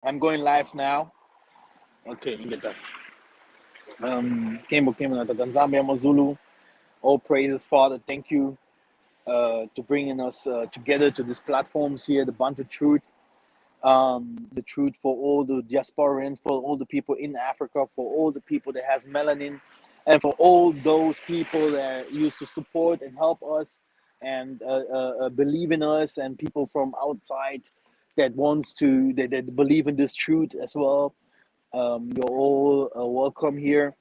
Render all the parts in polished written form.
I'm going live now. Okay, get that. Kembo na Zambia Mazulu. All praises, Father. Thank you to bringing us together to these platforms here, the Bantu Truth, the truth for all the diasporans, for all the people in Africa, for all the people that has melanin, and for all those people that used to support and help us and believe in us, and people from outside that wants to that believe in this truth as well. You're all welcome here.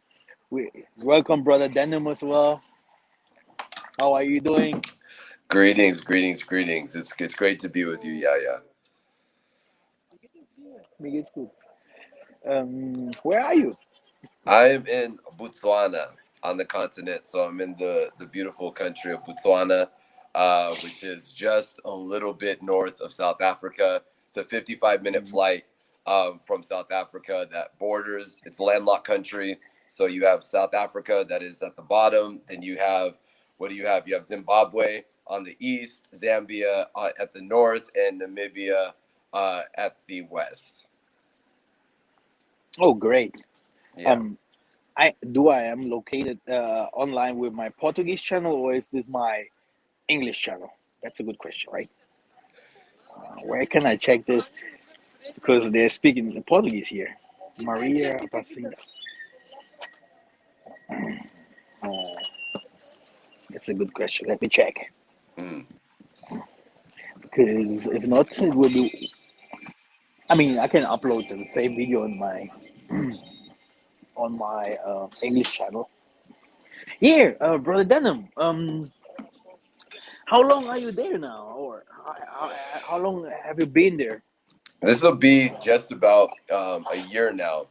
We welcome Brother Denim as well. How are you doing? Greetings, greetings, greetings. It's great to be with you, Yaya. Me it's good. Where are you? I am in Botswana on the continent, so I'm in the beautiful country of Botswana, which is just a little bit north of South Africa. It's a 55-minute flight from South Africa that borders. It's a landlocked country, so you have South Africa that is at the bottom. Then you have what do you have? You have Zimbabwe on the east, Zambia at the north, and Namibia at the west. Oh, great. Yeah. Um, I am located online with my Portuguese channel, or is this my English channel? That's a good question, right? Where can I check this? Because they're speaking Portuguese here. Maria Aparecida. Oh, that's a good question. Let me check. Mm. Because if not, it will be. I mean, I can upload the same video on my English channel. Here, brother Denim. How long are you there now, or how long have you been there? This will be just about a year now.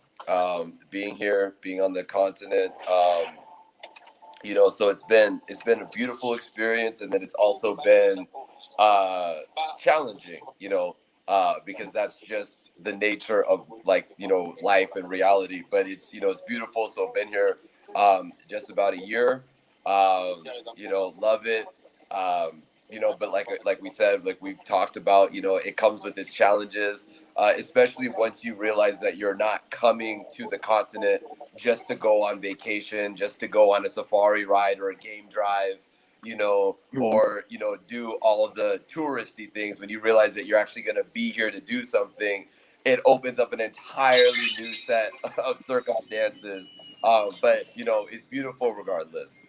Being here, being on the continent. So it's been a beautiful experience, and then it's also been challenging. Because that's just the nature of life and reality. But it's beautiful. So I've been here just about a year. Love it. But like we said, like we've talked about, it comes with its challenges, especially once you realize that you're not coming to the continent just to go on vacation, just to go on a safari ride or a game drive, Mhm. or do all of the touristy things. When you realize that you're actually going to be here to do something, it opens up an entirely new set of circumstances. But it's beautiful regardless.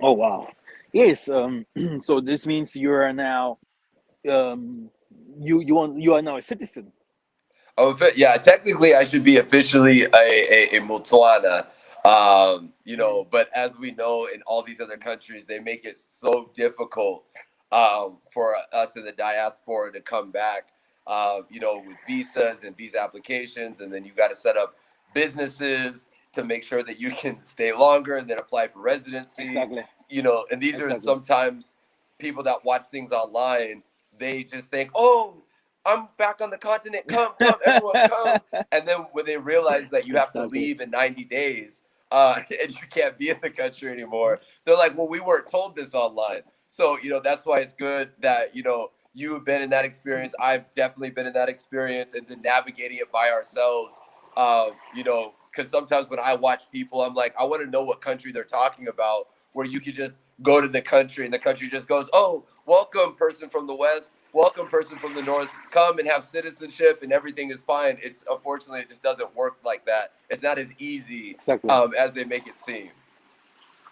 Oh wow, yes. So this means you are now um, you are now a citizen. Yeah, technically, I should be officially a Multana. But as we know, in all these other countries, they make it so difficult for us in the diaspora to come back. With visas and visa applications, and then you got to set up businesses to make sure that you can stay longer, and then apply for residency. Exactly. And these are Exactly. sometimes people that watch things online. They just think, oh, I'm back on the continent. Come, come, everyone, come. And then when they realize that you have to Exactly. leave in 90 days and you can't be in the country anymore, they're like, well, we weren't told this online. So, that's why it's good that, you've been in that experience. I've definitely been in that experience, and then navigating it by ourselves. Because sometimes when I watch people, I'm like, I want to know what country they're talking about, where you could just go to the country and the country just goes, oh, welcome, person from the West. Welcome, person from the North. Come and have citizenship, and everything is fine. It's unfortunately it just doesn't work like that. It's not as easy Exactly. as they make it seem.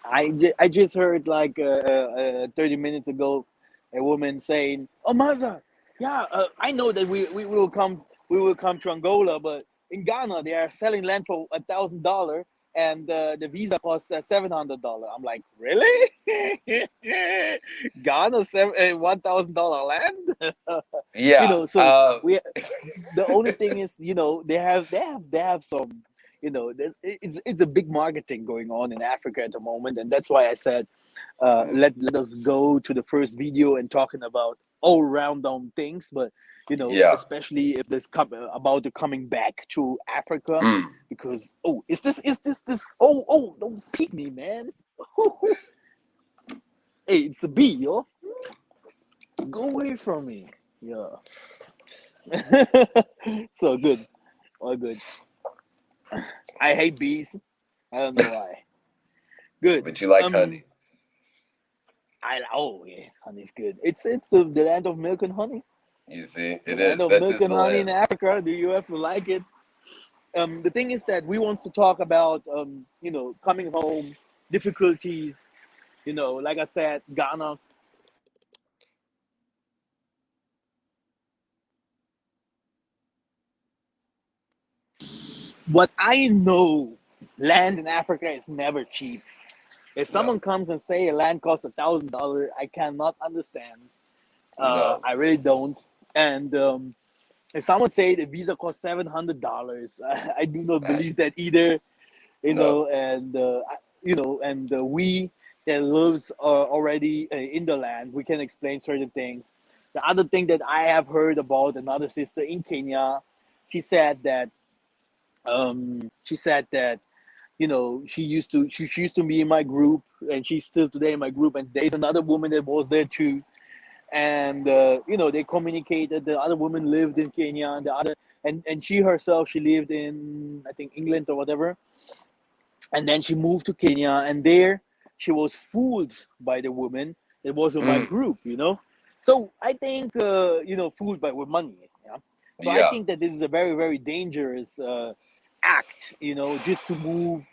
I just heard like 30 minutes ago a woman saying, "Oh, Maza, yeah, I know that we will come to Angola, but in Ghana they are selling land for $1,000 and the visa costs $700." I'm like, really? Ghana $1,000 land? Yeah. So we the only thing is, they have some, it's a big marketing going on in Africa at the moment, and that's why I said, let us go to the first video and talking about all round on things, but Yeah. especially if this about the coming back to Africa, Mm. because is this oh, don't pick me, man. Hey, it's a bee, yo. Go away from me. Yeah. So good, all good. I hate bees. I don't know why. Good. But you like honey. Yeah, honey's good. It's the land of milk and honey. You see, The it land is. of This milk is and the honey in land. Africa. Do you ever like it? The thing is that we wants to talk about coming home, difficulties. Like I said, Ghana. What I know, land in Africa is never cheap. If No, someone comes and say a land costs $1,000, I cannot understand. no. I really don't. And if someone say the visa costs $700, I do not believe that either. No. And we that lives already in the land, we can explain certain things. The other thing that I have heard about another sister in Kenya, she said that she used to be in my group, and she's still today in my group, and there's another woman that was there too, and they communicated. The other woman lived in Kenya, and the other and she herself, she lived in, I think, England or whatever, and then she moved to Kenya, and there she was fooled by the woman that was in my Mm, group. So I think fooled by with money. Yeah. So I yeah. think that this is a very, very dangerous act, just to move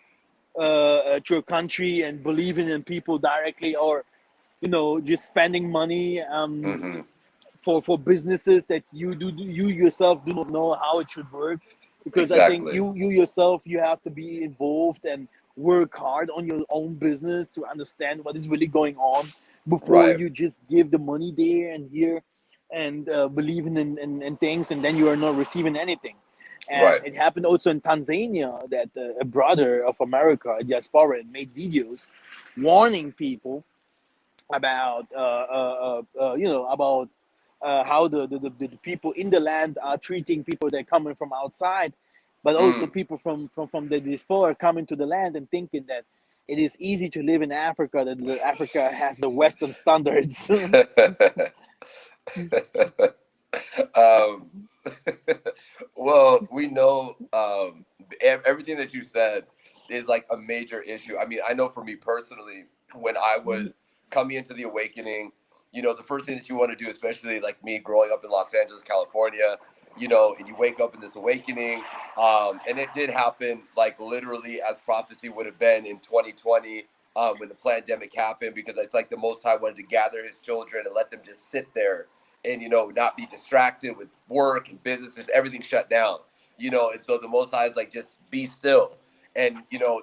to a country and believing in people directly, or just spending money Hmm. for businesses that you yourself do not know how it should work, because I think Exactly. you yourself, you have to be involved and work hard on your own business to understand what is really going on before Right. you just give the money there and here, and believing in things, and then you are not receiving anything. And Right. it happened also in Tanzania, that a brother of America, a Diaspora, made videos warning people about about how the people in the land are treating people that are coming from outside, but also Mm. people from the diaspora coming to the land and thinking that it is easy to live in Africa, that Africa has the Western standards. um, well, we know everything that you said is like a major issue. I mean, I know for me personally, when I was coming into the awakening, the first thing that you want to do, especially like me growing up in Los Angeles, California, and you wake up in this awakening. And it did happen like literally as prophecy would have been in 2020, when the pandemic happened, because it's like the Most High wanted to gather his children and let them just sit there and not be distracted with work and businesses, everything shut down. And so the Most High is like, just be still. And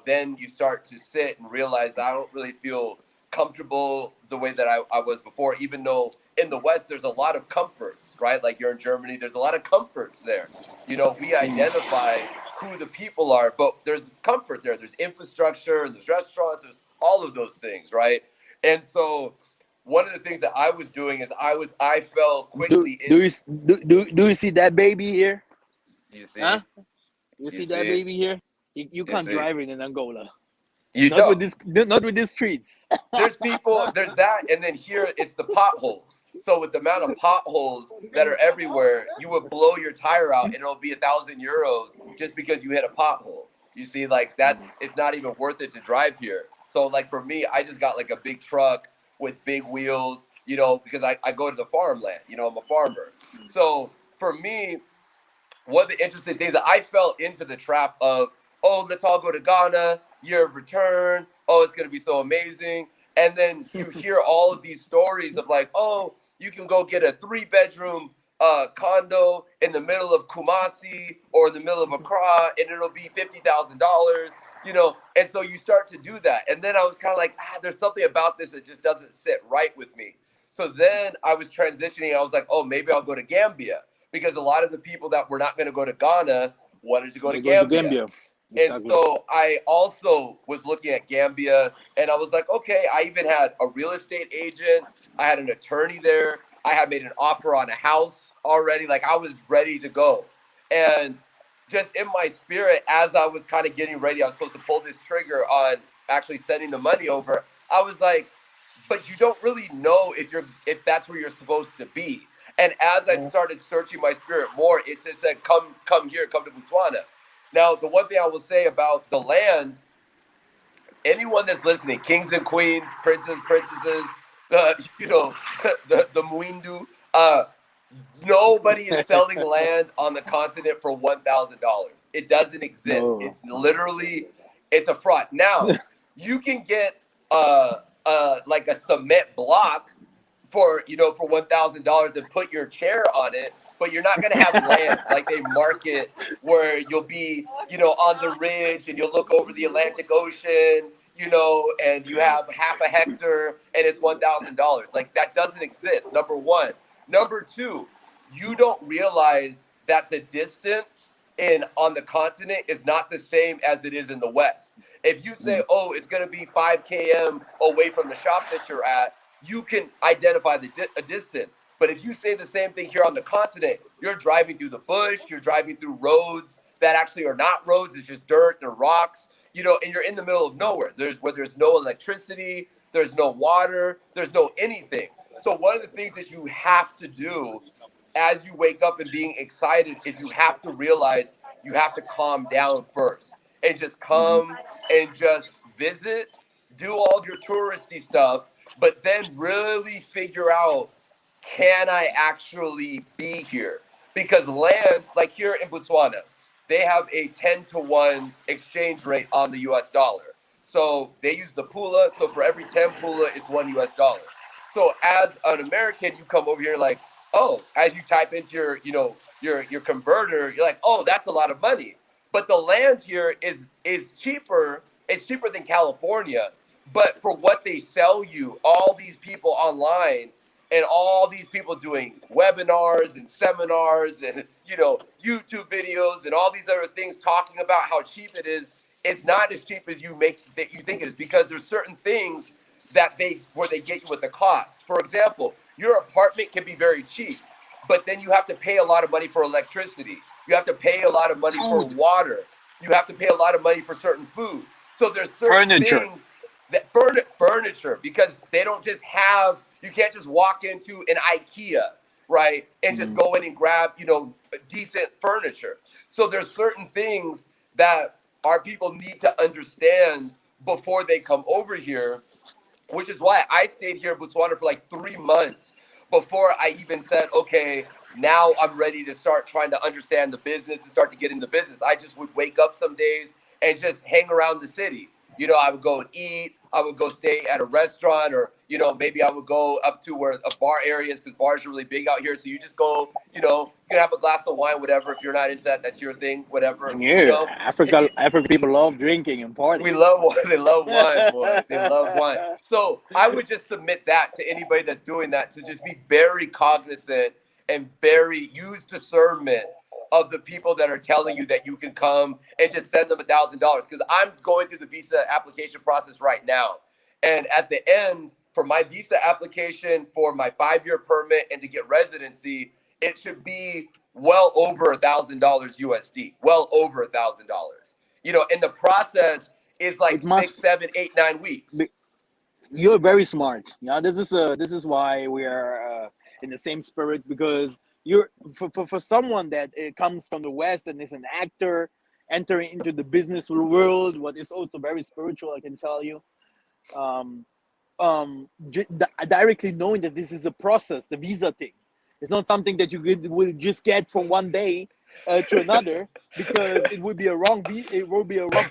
then you start to sit and realize, I don't really feel comfortable the way that I was before, even though in the West there's a lot of comforts, right? Like you're in Germany, there's a lot of comforts there. We identify who the people are, but there's comfort there. There's infrastructure, there's restaurants, there's all of those things, right? And so one of the things that I was doing is I fell do, quickly in. do you do you see that baby here? You Huh? see, You you see that see, baby here? You you can't see, drive it in Angola. you Not know. with this. Not with these streets. There's people, there's that, and then here it's the potholes. So with the amount of potholes that are everywhere, you would blow your tire out and it'll be €1,000 just because you hit a pothole. You see, like it's not even worth it to drive here. So like for me, I just got like a big truck with big wheels, because I go to the farmland, I'm a farmer. So for me, one of the interesting things that I fell into the trap of, oh, let's all go to Ghana, year of return. Oh, it's gonna be so amazing. And then you hear all of these stories of like, oh, you can go get a 3-bedroom condo in the middle of Kumasi or in the middle of Accra, and it'll be $50,000. And so you start to do that. And then I was kind of like, there's something about this that just doesn't sit right with me. So then I was transitioning. I was like, oh, maybe I'll go to Gambia, because a lot of the people that were not going to go to Ghana wanted to go to They're going to Gambia. Gambia. And Exactly. so I also was looking at Gambia, and I was like, okay, I even had a real estate agent. I had an attorney there. I had made an offer on a house already. Like I was ready to go. And just in my spirit, as I was kind of getting ready, I was supposed to pull this trigger on actually sending the money over. I was like, but you don't really know if that's where you're supposed to be. And as I started searching my spirit more, it said, come here, come to Botswana. Now, the one thing I will say about the land, anyone that's listening, kings and queens, princes, princesses, the Muindu, nobody is selling land on the continent for $1,000. It doesn't exist. No. It's literally, it's a fraud. Now, you can get like a cement block for $1,000 and put your chair on it, but you're not going to have land like they market where you'll be, on the ridge and you'll look over the Atlantic Ocean, and you have half a hectare and it's $1,000. Like that doesn't exist. Number one. Number two, you don't realize that the distance on the continent is not the same as it is in the West. If you say, oh, it's going to be 5 km away from the shop that you're at, you can identify a distance. But if you say the same thing here on the continent, you're driving through the bush, you're driving through roads that actually are not roads, it's just dirt, they're rocks, and you're in the middle of nowhere. There's no electricity, there's no water, there's no anything. So one of the things that you have to do as you wake up and being excited is you have to realize you have to calm down first and just come and just visit, do all your touristy stuff, but then really figure out, can I actually be here? Because land, like here in Botswana, they have a 10-to-1 exchange rate on the US dollar. So they use the pula. So for every 10 pula, it's $1 US. So as an American, you come over here like, oh, as you type into your converter, you're like, oh, that's a lot of money. But the land here is cheaper. It's cheaper than California. But for what they sell you, all these people online and all these people doing webinars and seminars and, YouTube videos and all these other things talking about how cheap it is, it's not as cheap as you think it is, because there's certain things where they get you with the cost. For example, your apartment can be very cheap, but then you have to pay a lot of money for electricity. You have to pay a lot of money for water. You have to pay a lot of money for certain food. So there's certain things that furniture, because they don't just have, you can't just walk into an IKEA, right, and just go in and grab, decent furniture. So there's certain things that our people need to understand before they come over here, which is why I stayed here in Botswana for like 3 months before I even said, okay, now I'm ready to start trying to understand the business and start to get into business. I just would wake up some days and just hang around the city. I would go and eat. I would go stay at a restaurant, or, maybe I would go up to where a bar area is, because bars are really big out here. So you just go, you can have a glass of wine, whatever. If you're not into that, that's your thing, whatever. Yeah, African people love drinking and partying. We love wine. They love wine, boy. They love wine. So I would just submit that to anybody that's doing that, to just be very cognizant and use discernment of the people that are telling you that you can come and just send them $1,000. Because I'm going through the visa application process right now. And at the end, for my visa application, for my 5-year permit and to get residency, it should be well over $1,000 USD, well over $1,000. And the process is like 6, 7, 8, 9 weeks. You're very smart. This is why we are in the same spirit, because you're for someone that comes from the West and is an actor entering into the business world, what is also very spiritual, I can tell you. Directly knowing that this is a process, the visa thing. It's not something that you will just get from one day to another, because it would be a wrong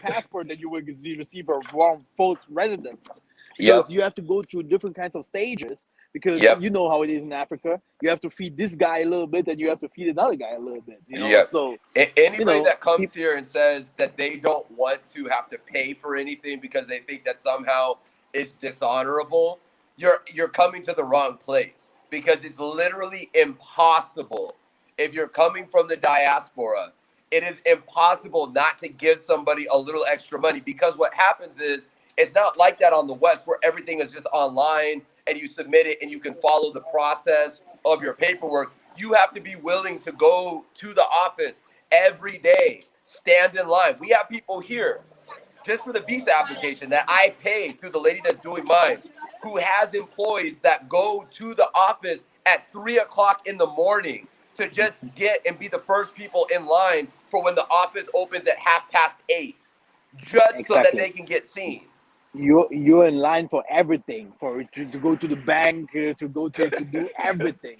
passport that you will receive, a wrong false residence. Because you have to go through different kinds of stages, because you know how it is in Africa. You have to feed this guy a little bit, and you have to feed another guy a little bit. So anybody that comes here and says that they don't want to have to pay for anything because they think that somehow it's dishonorable, you're coming to the wrong place, because it's literally impossible. If you're coming from the diaspora, it is impossible not to give somebody a little extra money, because what happens is, it's not like that on the West, where everything is just online and you submit it and you can follow the process of your paperwork. You have to be willing to go to the office every day, stand in line. We have people here just for the visa application that I pay through the lady that's doing mine, who has employees that go to the office at 3 o'clock in the morning to just get and be the first people in line for when the office opens at 8:30, just so that Exactly. they can get seen. You're in line for everything, for to go to the bank, to go to do everything.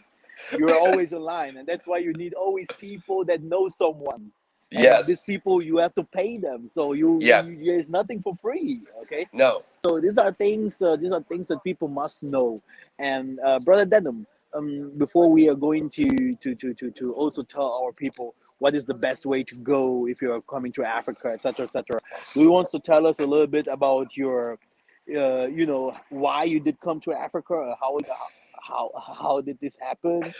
You're always in line, and that's why you need always people that know someone. And these Yes. people, you have to pay them, so you Yes. there's nothing for free. Okay, No. so these are things that people must know. And brother Denim, before we are going to also tell our people what is the best way to go if you're coming to Africa, etc., etc. Do you want to tell us a little bit about your, why you did come to Africa, or how did this happen?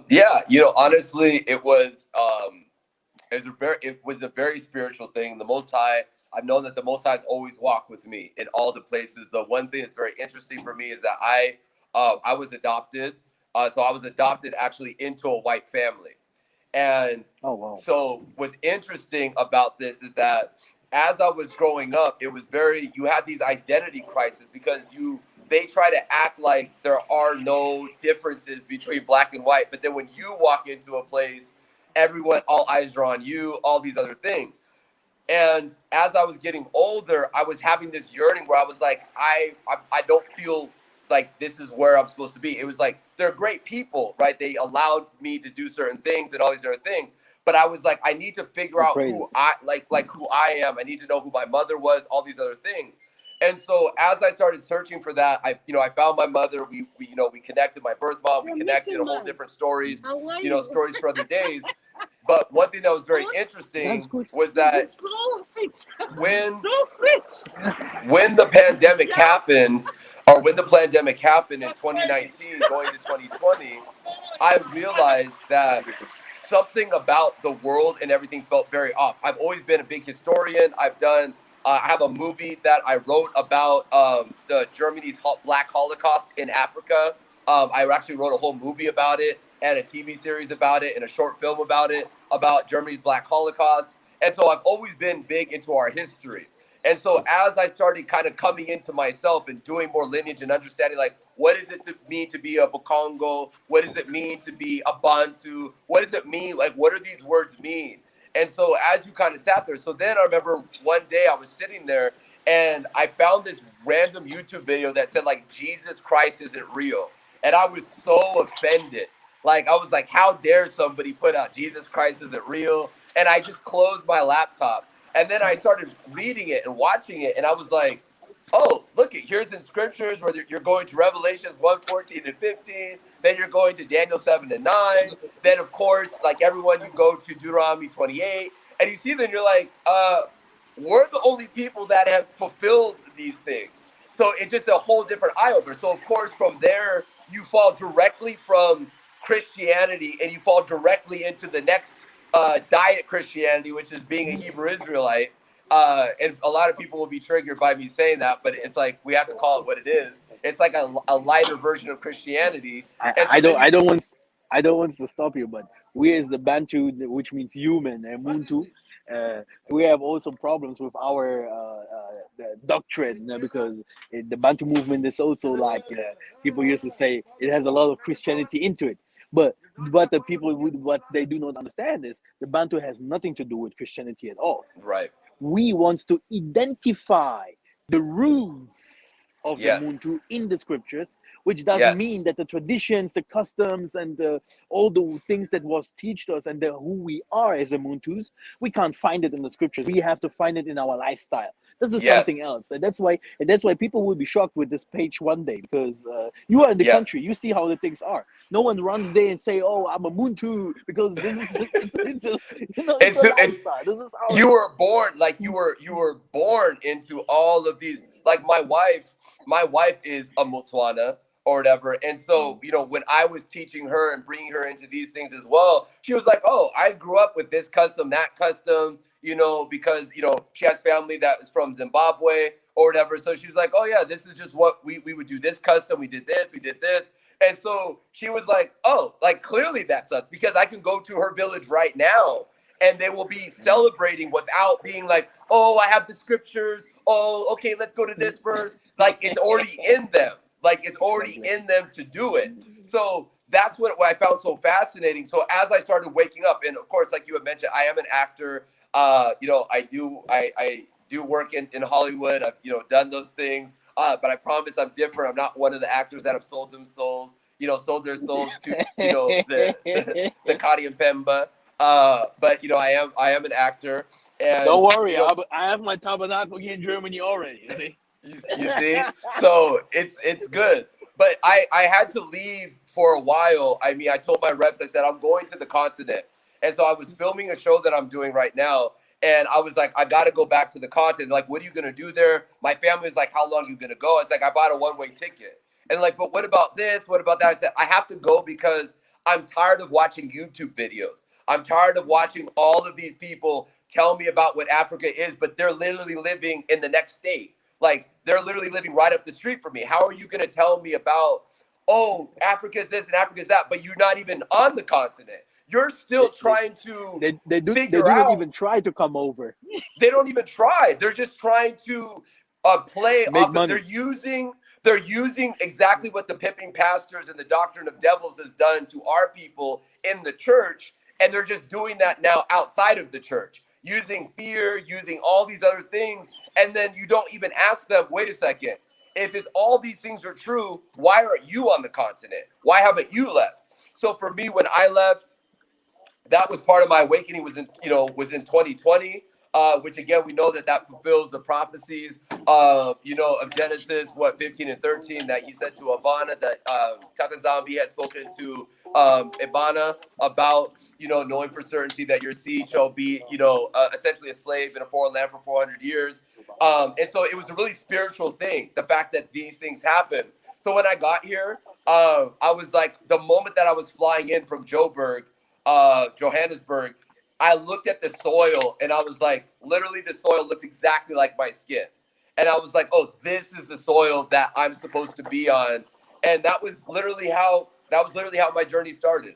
Yeah, honestly, it was a very spiritual thing. The Most High, I've known that the Most High has always walked with me in all the places. The one thing that's very interesting for me is that I was adopted. So I was adopted actually into a white family. And Oh wow. so what's interesting about this is that as I was growing up, you had these identity crises because they try to act like there are no differences between black and white. But then when you walk into a place, all eyes are on you, all these other things. And as I was getting older, I was having this yearning where I was like, I don't feel like this is where I'm supposed to be. It was like, they're great people, right? They allowed me to do certain things and all these other things. But I was like, I need to figure Oh out praises. who I am. I need to know who my mother was, all these other things. And so as I started searching for that, I found my mother. We connected, my birth mom. We You're connected missing a whole mine. different stories, How are you? stories for other days. But one thing that was very What? That's interesting good. was This that is so fit. when So fit. when the pandemic Yeah. happened, or when the pandemic happened in 2019 going to 2020, I realized that something about the world and everything felt very off. I've always been a big historian. I have a movie that I wrote about the Germany's Black Holocaust in Africa. I actually wrote a whole movie about it and a TV series about it and a short film about it, about Germany's Black Holocaust. And so I've always been big into our history. And so as I started kind of coming into myself and doing more lineage and understanding, like, what does it mean to be a Bukongo? What does it mean to be a Bantu? What does it mean? Like, what do these words mean? And so as you kind of sat there, so then I remember one day I was sitting there and I found this random YouTube video that said, like, Jesus Christ isn't real. And I was so offended. Like, I was like, how dare somebody put out Jesus Christ isn't real? And I just closed my laptop. And then I started reading it and watching it, and I was like, oh, look, here's in scriptures where you're going to Revelations 1:14 and 15. Then you're going to Daniel 7 and 9. Then, of course, like everyone, you go to Deuteronomy 28. And you see them, you're like, we're the only people that have fulfilled these things. So it's just a whole different eye opener. So, of course, from there, you fall directly from Christianity and you fall directly into the next diet Christianity, which is being a Hebrew Israelite. And a lot of people will be triggered by me saying that, but it's like we have to call it what it is. It's like a lighter version of Christianity. I, And so I then don't you, I don't want I don't want to stop you, but we as the Bantu, which means human, and Muntu, we have also problems with our the doctrine, because the Bantu movement is also like, people used to say it has a lot of Christianity into it, but the people would, what they do not understand is the Bantu has nothing to do with Christianity at all. right? We want to identify the roots of the Yes, Muntu in the scriptures, which doesn't yes, mean that the traditions, the customs, and all the things that was taught us and who we are as a Muntus, we can't find it in the scriptures. We have to find it in our lifestyle. This is something yes, else, and that's why people will be shocked with this page one day, because you are in the yes. country, you see how the things are. No one runs there and say, "Oh, I'm a Muntu," because this is it's a It's lifestyle. This is our you were born like you were born into all of these. Like my wife is a multana or whatever, and so when I was teaching her and bringing her into these things as well, she was like, oh, I grew up with this custom, that custom, because she has family that is from Zimbabwe or whatever. So she's like, oh yeah, this is just what we would do, this custom, we did this. And so she was like, oh, like clearly that's us, because I can go to her village right now and they will be celebrating without being like, oh, I have the scriptures. Oh, okay, let's go to this verse. Like, it's already in them, Like it's already in them to do it. So that's what I found so fascinating. So as I started waking up, and of course, like you had mentioned, I am an actor. I do work in Hollywood. I've done those things. But I promise I'm different. I'm not one of the actors that have sold sold their souls to the Kadi and Pemba. But I am an actor. And don't worry, I have my tabernacle here in Germany already. You see. You see, so it's good. But I had to leave for a while. I mean, I told my reps, I said I'm going to the continent, and so I was filming a show that I'm doing right now. And I was like, I got to go back to the continent. Like, what are you going to do there? My family's like, how long are you going to go? It's like, I bought a one-way ticket. And like, but what about this? What about that? I said, I have to go because I'm tired of watching YouTube videos. I'm tired of watching all of these people tell me about what Africa is, but they're literally living in the next state. Like, they're literally living right up the street from me. How are you going to tell me about, oh, Africa's this and Africa's that, but you're not even on the continent? You're still trying to they do figure not out. even try to come over. They don't even try. They're just trying to play Make off. money. They're using exactly what the pimping pastors and the doctrine of devils has done to our people in the church, and they're just doing that now outside of the church, using fear, using all these other things, and then you don't even ask them, wait a second, if all these things are true, why aren't you on the continent? Why haven't you left? So for me, when I left, that was part of my awakening. Was in 2020, which again we know that fulfills the prophecies of Genesis 15 and 13 that he said to Ivana that Tata Zambia had spoken to Ibana about knowing for certainty that your seed shall be essentially a slave in a foreign land for 400 years, and so it was a really spiritual thing. The fact that these things happen. So when I got here, I was like, the moment that I was flying in from Johannesburg, I looked at the soil and I was like, literally the soil looks exactly like my skin. And I was like, oh, this is the soil that I'm supposed to be on. And that was literally how my journey started.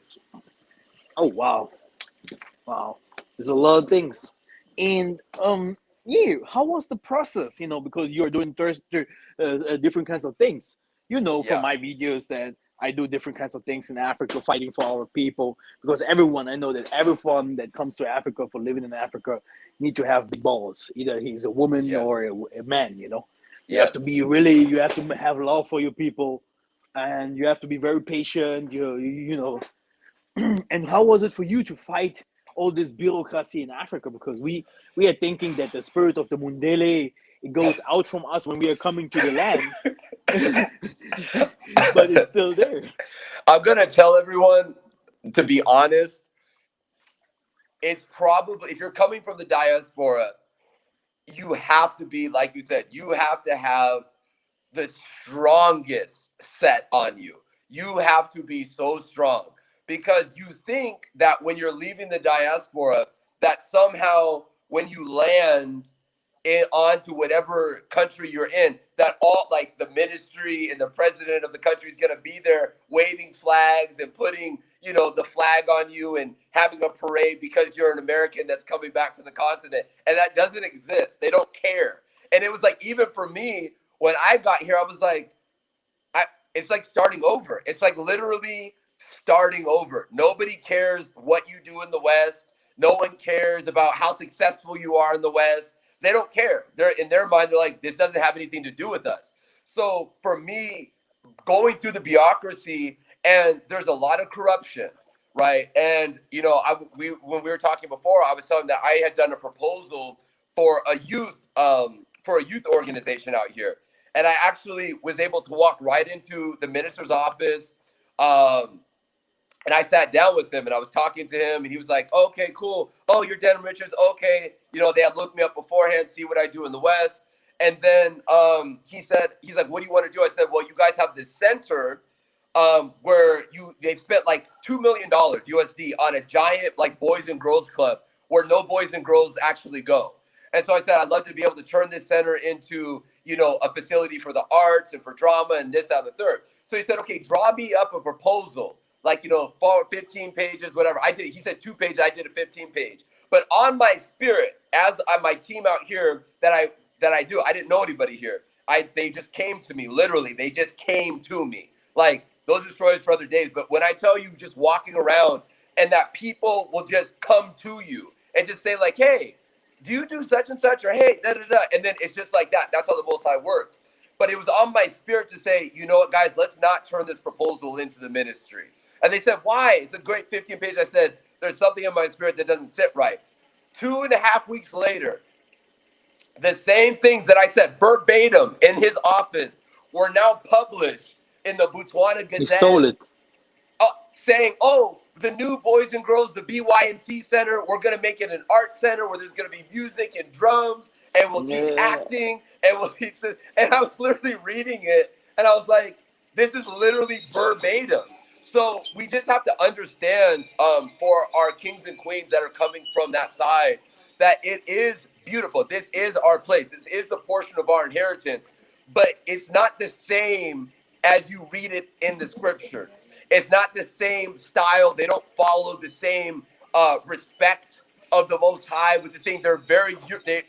Oh, wow. There's a lot of things. And how was the process? Because you're doing different kinds of things. From my videos that I do different kinds of things in Africa, fighting for our people. Because I know that everyone that comes to Africa for living in Africa need to have big balls. Either he's a woman or a man. You have to be you have to have love for your people, and you have to be very patient. And how was it for you to fight all this bureaucracy in Africa? Because we are thinking that the spirit of the Mundele, it goes out from us when we are coming to the land, but it's still there. I'm going to tell everyone, to be honest, it's probably, if you're coming from the diaspora, you have to be, like you said, you have to have the strongest set on you. You have to be so strong, because you think that when you're leaving the diaspora, that somehow when you land onto whatever country you're in, that all, like, the ministry and the president of the country is going to be there waving flags and putting the flag on you and having a parade because you're an American that's coming back to the continent. And that doesn't exist. They don't care. And it was like, even for me, when I got here, I was like, it's like starting over. It's like literally starting over. Nobody cares what you do in the West. No one cares about how successful you are in the West. They don't care. They're in their mind, they're like, this doesn't have anything to do with us. So for me, going through the bureaucracy, and there's a lot of corruption, right? And when we were talking before, I was telling them that I had done a proposal for a youth organization out here, and I actually was able to walk right into the minister's office. And I sat down with him and I was talking to him, and he was like, okay, cool. Oh, you're Denham Richards. Okay. They had looked me up beforehand, see what I do in the West. And then he's like, what do you want to do? I said, well, you guys have this center where they've spent like $2 million USD on a giant like boys and girls club where no boys and girls actually go. And so I said, I'd love to be able to turn this center into, a facility for the arts and for drama and this, that, and the third. So he said, okay, draw me up a proposal. Like, 15 pages, whatever. He said 2 pages, I did a 15 page. But on my spirit, as my team out here that I do, I didn't know anybody here. they just came to me, literally. They just came to me. Like, those are stories for other days. But when I tell you, just walking around and that people will just come to you and just say, like, hey, do you do such and such? Or hey, da da da. And then it's just like that. That's how the Most High works. But it was on my spirit to say, you know what, guys, let's not turn this proposal into the ministry. And they said, why? It's a great 15 page. I said, there's something in my spirit that doesn't sit right. 2.5 weeks later, the same things that I said verbatim in his office were now published in the Botswana He stole Gazette, it. saying, oh, the new Boys and Girls, the BYNC Center, we're going to make it an art center where there's going to be music and drums, and we'll teach Yeah. acting, and we'll teach this. And I was literally reading it, and I was like, this is literally verbatim. So we just have to understand, for our kings and queens that are coming from that side, that it is beautiful. This is our place. This is the portion of our inheritance. But it's not the same as you read it in the scriptures. It's not the same style. They don't follow the same respect of the Most High with the thing.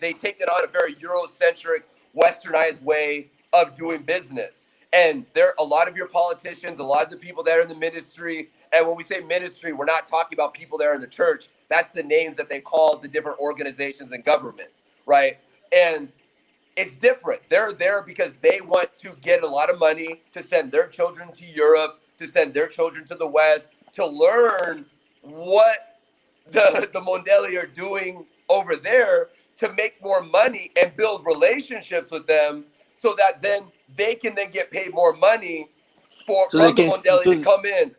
They take it on a very Eurocentric, westernized way of doing business. And there are a lot of your politicians, a lot of the people that are in the ministry. And when we say ministry, we're not talking about people that are in the church. That's the names that they call the different organizations and governments, right? And it's different. They're there because they want to get a lot of money to send their children to Europe, to send their children to the West, to learn what the Mondeli are doing over there, to make more money and build relationships with them, so that then they can then get paid more money So they from the can Mondeli to come in.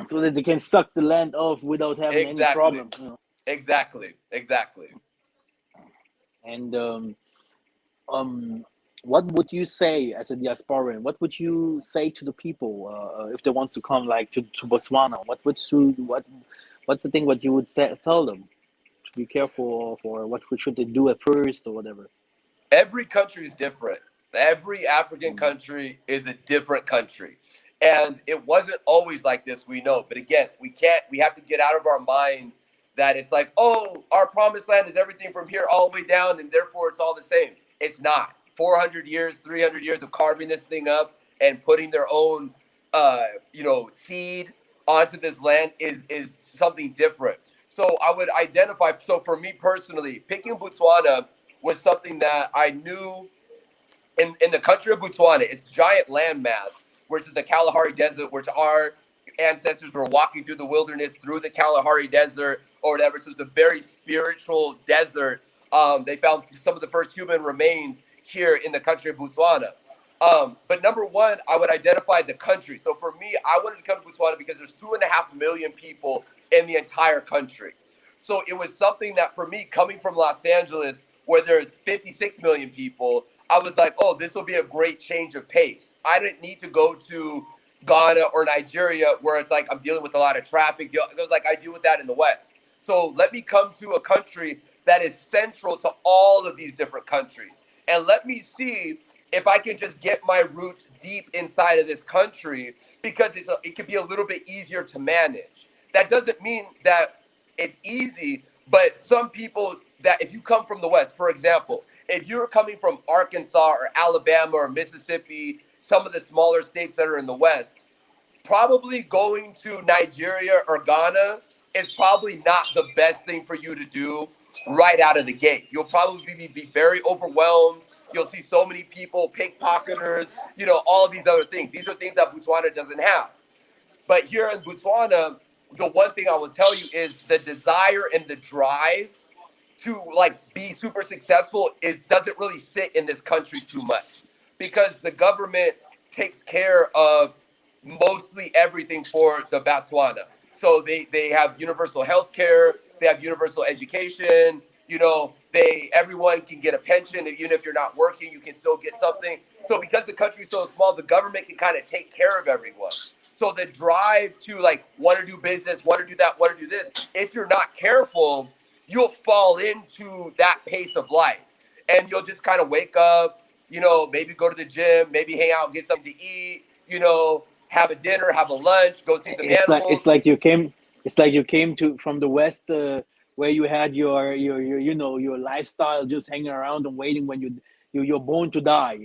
so that they can suck the land off without having any Exactly. problem. You know? Exactly. And what would you say as a diasporan? What would you say to the people if they want to come, like to Botswana? What's the thing what you would tell them? To be careful for what should they do at first or whatever. Every country is different. Every African country is a different country. And it wasn't always like this, we know. But again, we have to get out of our minds that it's like, oh, our promised land is everything from here all the way down, and therefore it's all the same. It's not. 400 years, 300 years of carving this thing up and putting their own, seed onto this land is something different. So I would identify, so for me personally, picking Botswana was something that I knew in the country of Botswana. It's giant landmass, which is the Kalahari Desert, which our ancestors were walking through the wilderness, through the Kalahari Desert or whatever. So it's a very spiritual desert. They found some of the first human remains here in the country of Botswana. But number one, I would identify the country. So for me, I wanted to come to Botswana because there's 2.5 million people in the entire country. So it was something that for me, coming from Los Angeles, where there's 56 million people, I was like, oh, this will be a great change of pace. I didn't need to go to Ghana or Nigeria where it's like I'm dealing with a lot of traffic. It was like I deal with that in the West. So let me come to a country that is central to all of these different countries. And let me see if I can just get my roots deep inside of this country, because it can be a little bit easier to manage. That doesn't mean that it's easy, but some people that if you come from the West, for example, if you're coming from Arkansas or Alabama or Mississippi, some of the smaller states that are in the West, probably going to Nigeria or Ghana is probably not the best thing for you to do right out of the gate. You'll probably be very overwhelmed. You'll see so many people, pickpocketers, all of these other things. These are things that Botswana doesn't have. But here in Botswana, the one thing I will tell you is the desire and the drive to be super successful doesn't really sit in this country too much, because the government takes care of mostly everything for the Botswana. So they have universal health care, they have universal education, everyone can get a pension, and even if you're not working, you can still get something. So because the country is so small, the government can kind of take care of everyone. So the drive to want to do business, want to do that, want to do this, if you're not careful, you'll fall into that pace of life, and you'll just kind of wake up, maybe go to the gym, maybe hang out, get something to eat, have a dinner, have a lunch, go see some animals. It's like you came from the West, where you had your lifestyle just hanging around and waiting when you're born to die.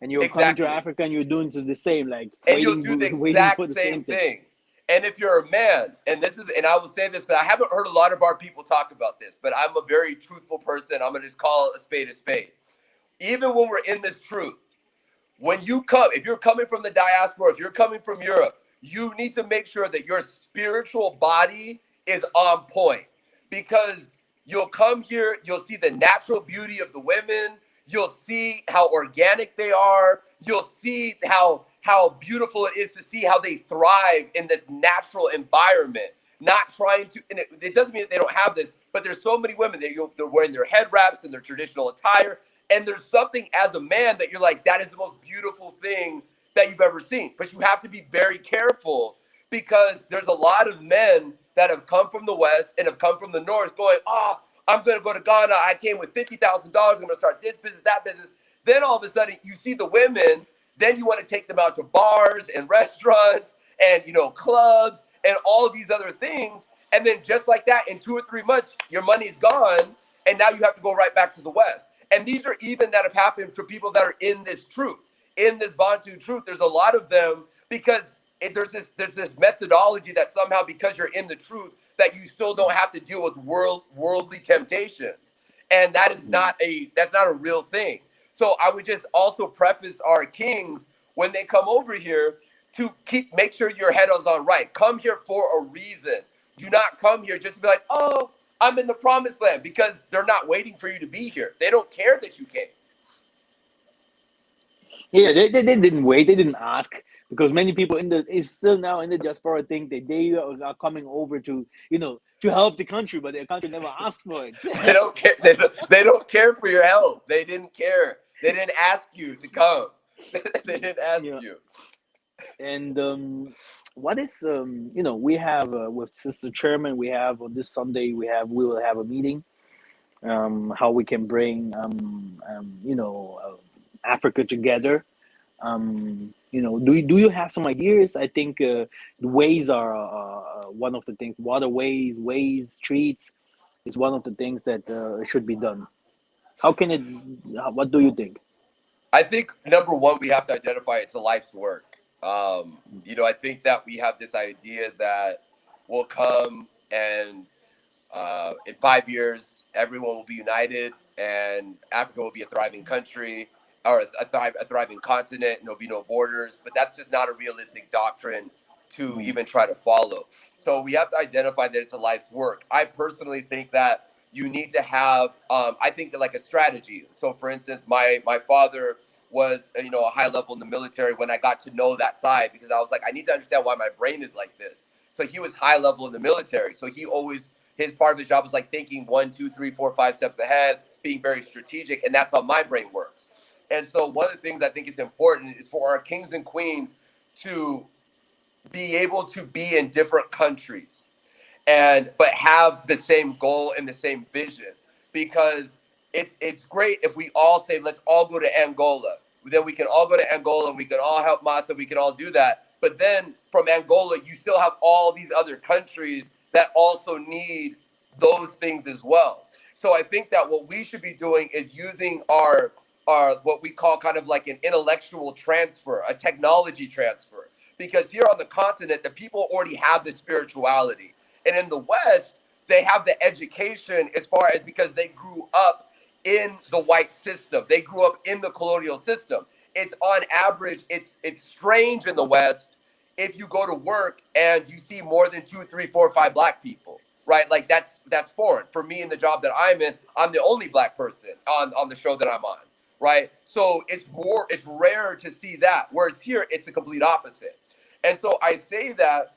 and you're coming to Exactly. Africa and you're doing the same, like And you'll do the waiting exact for the same same thing. thing. And if you're a man, and I will say this, because I haven't heard a lot of our people talk about this, but I'm a very truthful person. I'm gonna just call a spade a spade. Even when we're in this truth, when you come, if you're coming from the diaspora, if you're coming from Europe, you need to make sure that your spiritual body is on point, because you'll come here, you'll see the natural beauty of the women, you'll see how organic they are, you'll see how beautiful it is to see how they thrive in this natural environment, not trying to, and it doesn't mean that they don't have this, but there's so many women that they're wearing their head wraps and their traditional attire, and there's something as a man that you're like, that is the most beautiful thing that you've ever seen. But you have to be very careful, because there's a lot of men that have come from the West and have come from the North going, oh, I'm going to go to Ghana. I came with $50,000. I'm going to start this business, that business. Then all of a sudden you see the women, then you want to take them out to bars and restaurants and, clubs and all of these other things. And then just like that, in 2 or 3 months, your money is gone. And now you have to go right back to the West. And these are even that have happened to people that are in this truth, in this Bantu truth. There's a lot of them, because there's this methodology that somehow, because you're in the truth, that you still don't have to deal with worldly temptations. And that's not a real thing. So I would just also preface our kings when they come over here to make sure your head is on right. Come here for a reason. Do not come here just to be like, oh, I'm in the promised land, because they're not waiting for you to be here. They don't care that you came. Yeah, they didn't wait. They didn't ask, because many people is still now in the diaspora think that they are coming over to to help the country, but their country never asked for it. They don't care. They don't care for your help. They didn't care. They didn't ask you to come. They didn't ask you. And what is we have with Sister Chairman, we have on this Sunday we will have a meeting, how we can bring Africa together. Do you have some ideas? I think the ways are one of the things. Ways, streets is one of the things that should be done. How can it? What do you think? I think number one, we have to identify it's a life's work. I think that we have this idea that we'll come and in 5 years everyone will be united and Africa will be a thriving country, or a thriving continent, and there'll be no borders. But that's just not a realistic doctrine to even try to follow. So we have to identify that it's a life's work. I personally think that you need to have, I think that like a strategy. So for instance, my father was, a high level in the military when I got to know that side, because I was like, I need to understand why my brain is like this. So he was high level in the military. So he always, his part of his job was like thinking 1, 2, 3, 4, 5 steps ahead, being very strategic. And that's how my brain works. And so one of the things I think is important is for our kings and queens to be able to be in different countries but have the same goal and the same vision, because it's great if we all say, let's all go to Angola. Then we can all go to Angola and we can all help Massa. We can all do that. But then from Angola, you still have all these other countries that also need those things as well. So I think that what we should be doing is using our what we call kind of like an intellectual transfer, a technology transfer. Because here on the continent, the people already have the spirituality. And in the West, they have the education as far as because they grew up in the white system. They grew up in the colonial system. It's on average, it's strange in the West if you go to work and you see more than 2, 3, 4, 5 black people, right? Like that's foreign. For me in the job that I'm in, I'm the only black person on the show that I'm on, right? So it's rare to see that. Whereas here, it's the complete opposite. And so I say that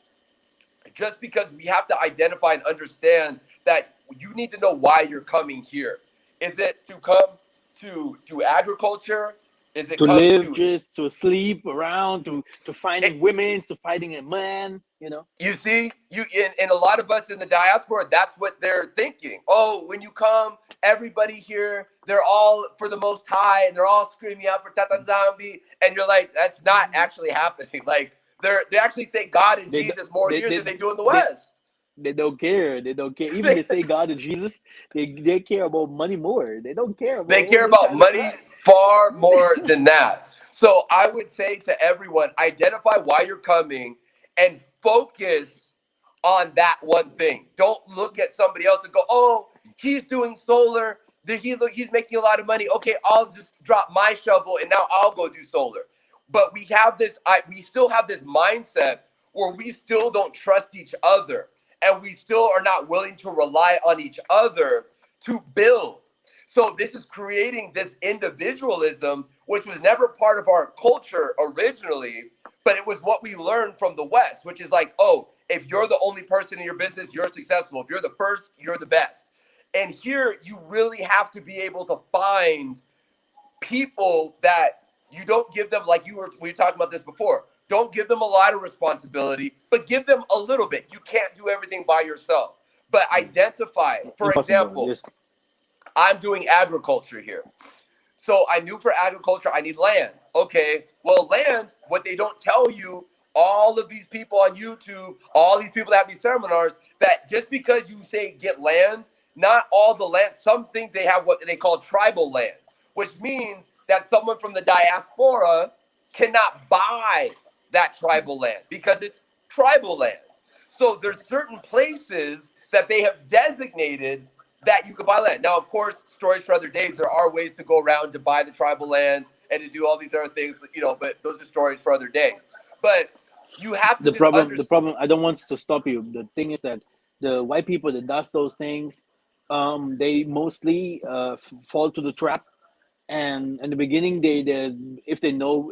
just because we have to identify and understand that you need to know why you're coming here. Is it to come to agriculture? Is it to come live, to just to sleep around, to finding women, to finding a man? You see, and a lot of us in the diaspora, that's what they're thinking. Oh, when you come, everybody here, they're all for the Most High, and they're all screaming out for Tata Zambi, and you're like, that's not actually happening. Like they actually say God and Jesus more here than they do in the West. They don't care. They don't care. Even they say God and Jesus, they care about money more. They don't care about. They care about money far more than that. So I would say to everyone, identify why you're coming and focus on that one thing. Don't look at somebody else and go, oh, he's doing solar. He's making a lot of money. Okay, I'll just drop my shovel and now I'll go do solar. But we still have this mindset where we still don't trust each other and we still are not willing to rely on each other to build. So this is creating this individualism, which was never part of our culture originally, but it was what we learned from the West, which is like, oh, if you're the only person in your business, you're successful. If you're the first, you're the best. And here you really have to be able to find people that you don't give them, like we were talking about this before, don't give them a lot of responsibility, but give them a little bit. You can't do everything by yourself, but identify. For example, Yes. I'm doing agriculture here. So I knew for agriculture, I need land. Okay, well, land, what they don't tell you, all of these people on YouTube, all these people that have these seminars, that just because you say get land, not all the land, some things they have what they call tribal land, which means that someone from the diaspora cannot buy that tribal land because it's tribal land. So there's certain places that they have designated that you could buy land. Now, of course, stories for other days, there are ways to go around to buy the tribal land and to do all these other things, but those are stories for other days. But you have to The problem, I don't want to stop you. The thing is that the white people that does those things, they mostly fall to the trap. And in the beginning, they if they know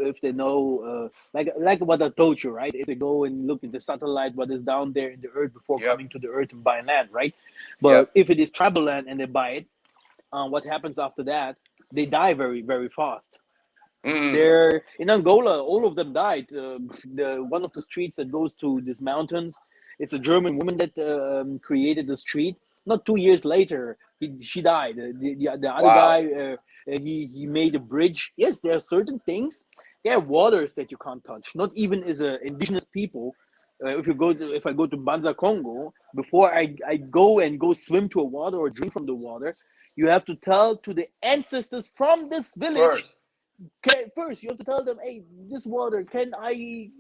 like what I told you, right? If they go and look at the satellite, what is down there in the earth before coming to the earth and buying land, right? But if it is tribal land and they buy it, what happens after that? They die very, very fast. They're in Angola. All of them died. The one of the streets that goes to these mountains, it's a German woman that created the street. Not 2 years later, she died. The other guy, he made a bridge. Yes, there are certain things. There are waters that you can't touch. Not even as a indigenous people. If I go to Banza Congo, before I go swim to a water or drink from the water, you have to tell to the ancestors from this village. First, you have to tell them, hey, this water, can I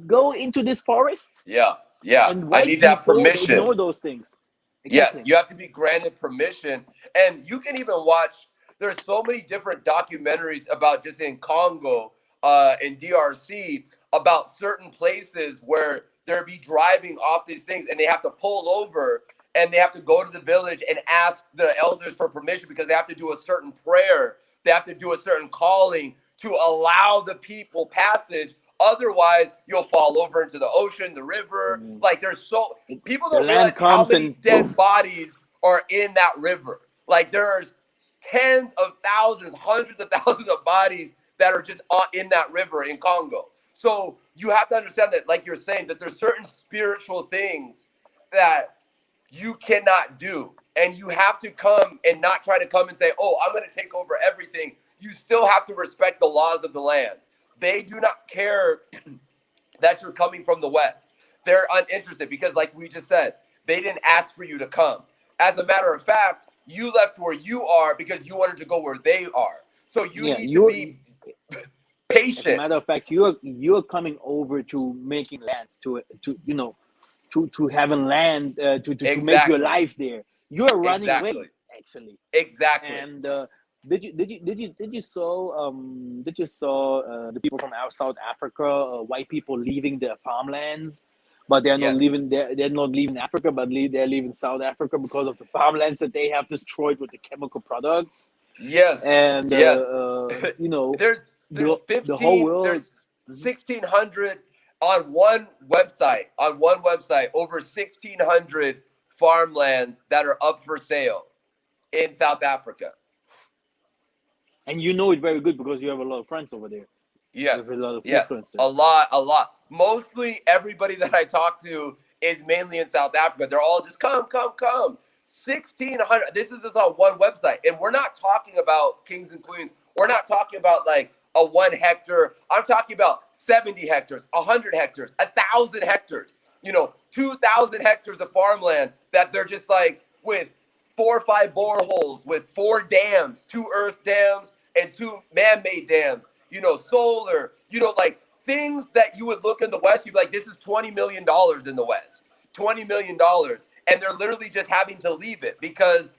go into this forest? Yeah. And I need to have permission. Ignore those things. Exactly. Yeah, you have to be granted permission. And you can even watch, there's so many different documentaries about just in Congo and DRC about certain places where they'll be driving off these things and they have to pull over and they have to go to the village and ask the elders for permission because they have to do a certain prayer. They have to do a certain calling to allow the people passage. Otherwise, you'll fall over into the ocean, the river. Like people don't realize how many dead bodies are in that river. Like there's tens of thousands, hundreds of thousands of bodies that are just in that river in Congo. So you have to understand that, like you're saying, that there's certain spiritual things that you cannot do. And you have to come and not try to come and say, oh, I'm going to take over everything. You still have to respect the laws of the land. They do not care that you're coming from the West. They're uninterested because, like we just said, they didn't ask for you to come. As a matter of fact, you left where you are because you wanted to go where they are. So you need to be patient. As a matter of fact, you're coming over to making land, to having land, to make your life there. You're running away, actually. Exactly. And did you saw the people from South Africa, white people leaving their farmlands, but they're not leaving. They're not leaving Africa, but they're leaving South Africa because of the farmlands that they have destroyed with the chemical products. Yes. And there's the whole world. There's 1,600 on one website. Over 1,600 farmlands that are up for sale in South Africa. And you know it very good because you have a lot of friends over there. Yes, a lot. Mostly everybody that I talk to is mainly in South Africa. They're all just come. 1,600. This is just on one website. And we're not talking about kings and queens. We're not talking about like a 1 hectare. I'm talking about 70 hectares, 100 hectares, 1,000 hectares, 2,000 hectares of farmland that they're just like with 4 or 5 boreholes, with 4 dams, 2 earth dams and 2 man-made dams. solar, like things that you would look in the West, you'd be like, this is $20 million in the West, $20 million. And they're literally just having to leave it because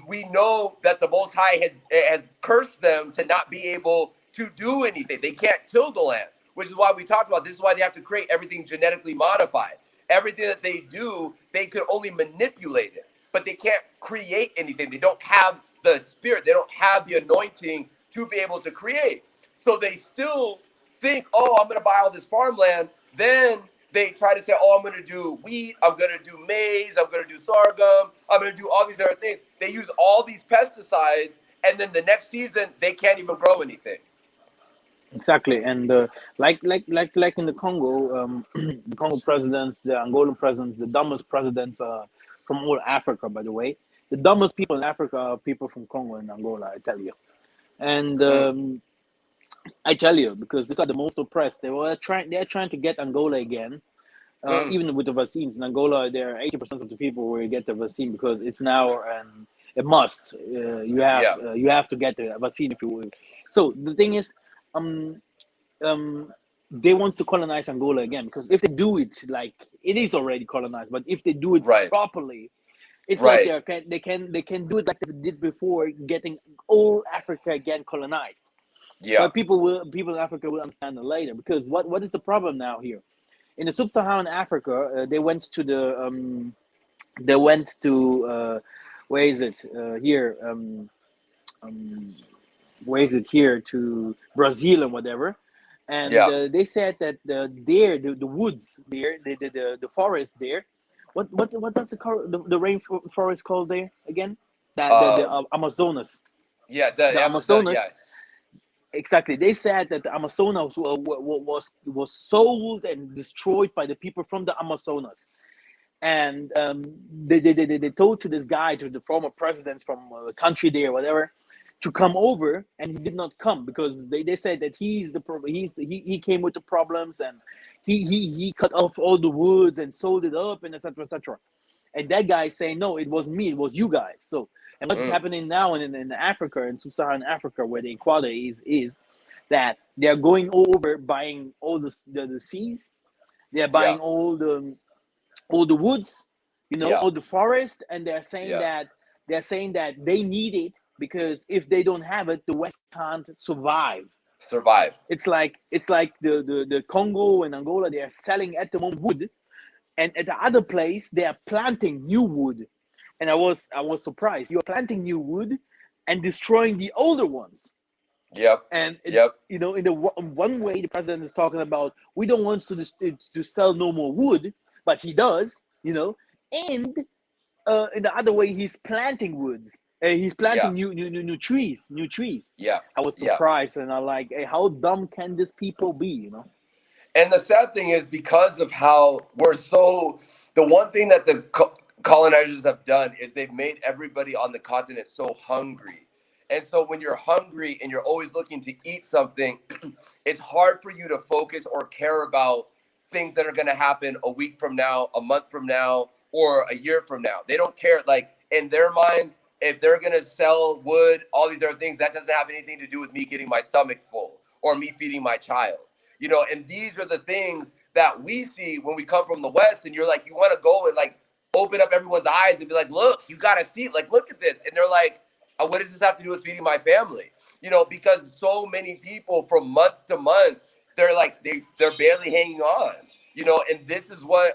we know that the Most High has cursed them to not be able to do anything. They can't till the land, which is why we talked about this is why they have to create everything genetically modified. Everything that they do, they could only manipulate it, but they can't create anything. They don't have the spirit. They don't have the anointing to be able to create. So they still think, oh, I'm going to buy all this farmland. Then they try to say, oh, I'm going to do wheat. I'm going to do maize. I'm going to do sorghum. I'm going to do all these other things. They use all these pesticides. And then the next season, they can't even grow anything. Exactly, and like in the Congo, the Congo presidents, the Angolan presidents, the dumbest presidents from all Africa, by the way. The dumbest people in Africa are people from Congo and Angola, I tell you. And I tell you, because these are the most oppressed. They're trying to get Angola again, even with the vaccines. In Angola, there are 80% of the people will get the vaccine because it's now a must. You have to get the vaccine if you will. So the thing is, they want to colonize Angola again because if they do it like it is already colonized, but if they do it properly, it's like they can do it like they did before, getting all Africa again colonized. Yeah. But people in Africa will understand it later because what is the problem now here? In the sub-Saharan Africa, they went to where is it here? Where is it here to Brazil and whatever, and they said that the woods there, the forest there, what does the rainforest called there again? The Amazonas. Yeah, the Amazonas. Exactly. They said that the Amazonas was sold and destroyed by the people from the Amazonas. And they told to this guy, to the former presidents from the country there, whatever, to come over, and he did not come because they said that he came with the problems, and he cut off all the woods and sold it up, and etc. etc. And that guy saying, no, it wasn't me, it was you guys. So, and what's happening now in Africa, in sub-Saharan Africa, where the equality is that they are going over buying all the seas, they are buying all the woods, all the forest, and they're saying that they need it because if they don't have it, the West can't survive. It's like the Congo and Angola, they are selling at the moment wood, and at the other place they are planting new wood. And I was surprised. You are planting new wood and destroying the older ones. And in the one way, the president is talking about we don't want to sell no more wood, but he does, and in the other way, he's planting woods. He's planting new trees. I was surprised, and I like, hey, how dumb can these people be? And the sad thing is, because of how the one thing that the colonizers have done is they've made everybody on the continent so hungry. And so when you're hungry and you're always looking to eat something, it's hard for you to focus or care about things that are going to happen a week from now, a month from now, or a year from now. They don't care. Like, in their mind, if they're going to sell wood, all these other things, that doesn't have anything to do with me getting my stomach full or me feeding my child. And these are the things that we see when we come from the West, and you're like, you want to go and like open up everyone's eyes and be like, look, you got to see it. Like, look at this. And they're like, what does this have to do with feeding my family? Because so many people from month to month, they're like, they're barely hanging on, and this is what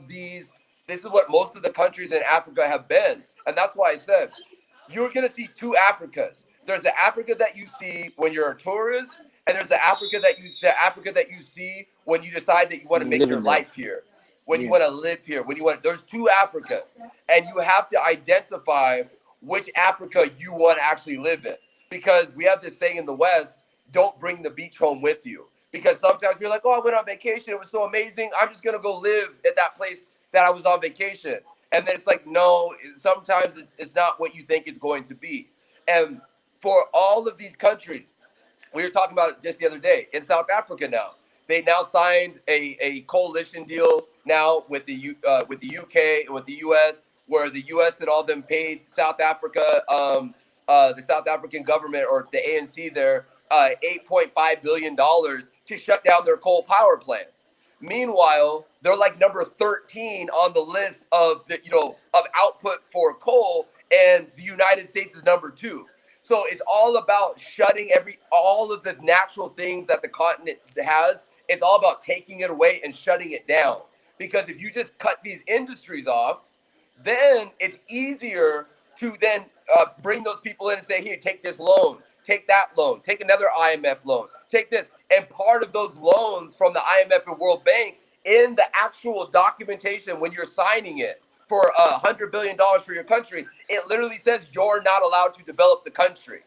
this is what most of the countries in Africa have been. And that's why I said, you're going to see two Africas. There's the Africa that you see when you're a tourist, and there's the Africa that you see when you decide that you want to make your life here, when you want to live here, there's two Africas, and you have to identify which Africa you want to actually live in. Because we have this saying in the West, don't bring the beach home with you. Because sometimes you're like, oh, I went on vacation, it was so amazing, I'm just going to go live at that place that I was on vacation. And then it's like, no, sometimes it's not what you think it's going to be. And for all of these countries, we were talking about just the other day, in South Africa now, they now signed a coalition deal now with the UK and with the US, where the US had all them paid South Africa, the South African government or the ANC there $8.5 billion to shut down their coal power plants. Meanwhile, they're like number 13 on the list of the, of output for coal, and the United States is number 2. So it's all about shutting all of the natural things that the continent has. It's all about taking it away and shutting it down. Because if you just cut these industries off, then it's easier to then bring those people in and say, here, take this loan, take that loan, take another IMF loan, take this. And part of those loans from the IMF and World Bank, in the actual documentation when you're signing it for $100 billion for your country, it literally says you're not allowed to develop the country.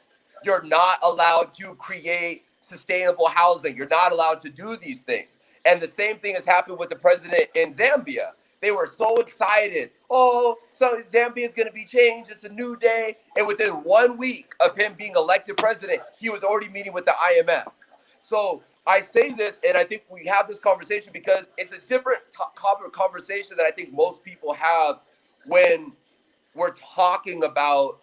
You're not allowed to create sustainable housing. You're not allowed to do these things. And the same thing has happened with the president in Zambia. They were so excited. Oh, so Zambia is going to be changed. It's a new day. And within 1 week of him being elected president, he was already meeting with the IMF. So I say this, and I think we have this conversation because it's a different conversation that I think most people have when we're talking about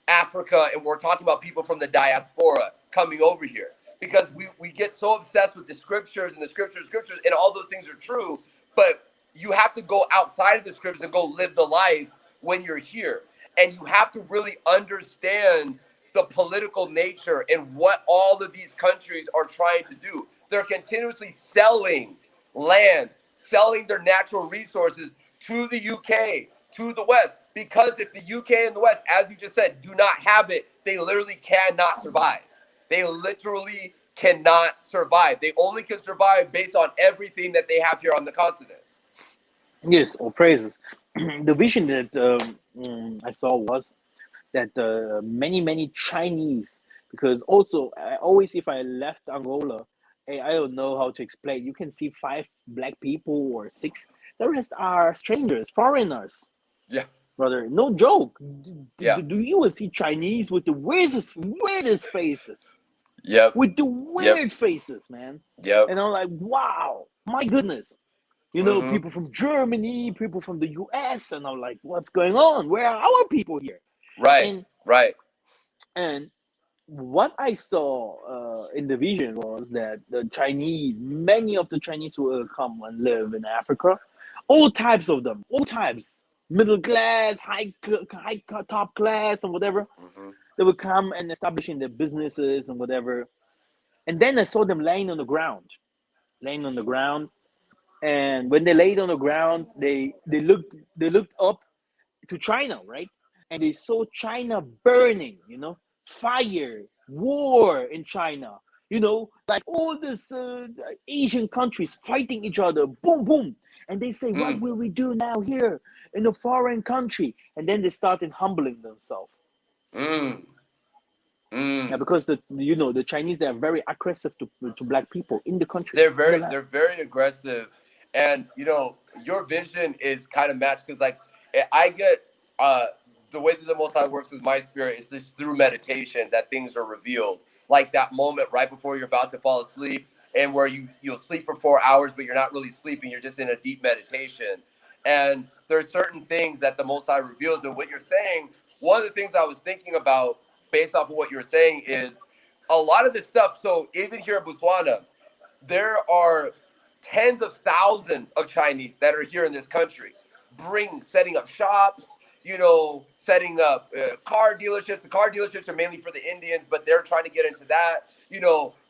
Africa and we're talking about people from the diaspora coming over here. Because we get so obsessed with the scriptures and the scriptures, and all those things are true, but you have to go outside of the scriptures and go live the life when you're here. And you have to really understand the political nature and what all of these countries are trying to do. They're continuously selling land, selling their natural resources to the UK, to the West, because if the UK and the West, as you just said, do not have it, they literally cannot survive. They literally cannot survive. They only can survive based on everything that they have here on the continent. Yes, all praises. The vision that I saw was that many Chinese, because also always if I left Angola, I don't know how to explain. You can see 5 black people or 6. The rest are strangers, foreigners. Yeah. Brother, no joke. Yeah. Do you will see Chinese with the weirdest faces? Yep. With the weird faces, man. Yep. And I'm like, wow, my goodness. People from Germany, people from the US, and I'm like, what's going on? Where are our people here? Right. And what I saw in the vision was that many of the Chinese will come and live in Africa. All types of them, all types. Middle class, high top class, and whatever. They would come and establish in their businesses and whatever. And then I saw them laying on the ground. And when they laid on the ground, they looked up to China, right? And they saw China burning, fire, war in China, like all these Asian countries fighting each other, boom, boom. And they say, what will we do now here in a foreign country? And then they started humbling themselves. Yeah, because the Chinese, they are very aggressive to black people in the country. They're very aggressive, and your vision is kind of matched because like I get the way that the Most High works with my spirit is just through meditation that things are revealed. Like that moment right before you're about to fall asleep, and where you'll sleep for 4 hours, but you're not really sleeping. You're just in a deep meditation, and there's certain things that the Most High reveals. And what you're saying, one of the things I was thinking about, based off of what you're saying, is a lot of this stuff. So even here in Botswana, there are tens of thousands of Chinese that are here in this country, setting up shops, setting up car dealerships. The car dealerships are mainly for the Indians, but they're trying to get into that,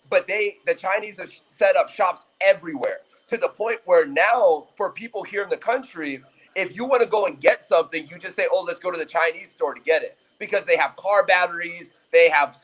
but the Chinese have set up shops everywhere, to the point where now for people here in the country, if you want to go and get something, you just say, oh, let's go to the Chinese store to get it. Because they have car batteries, they have,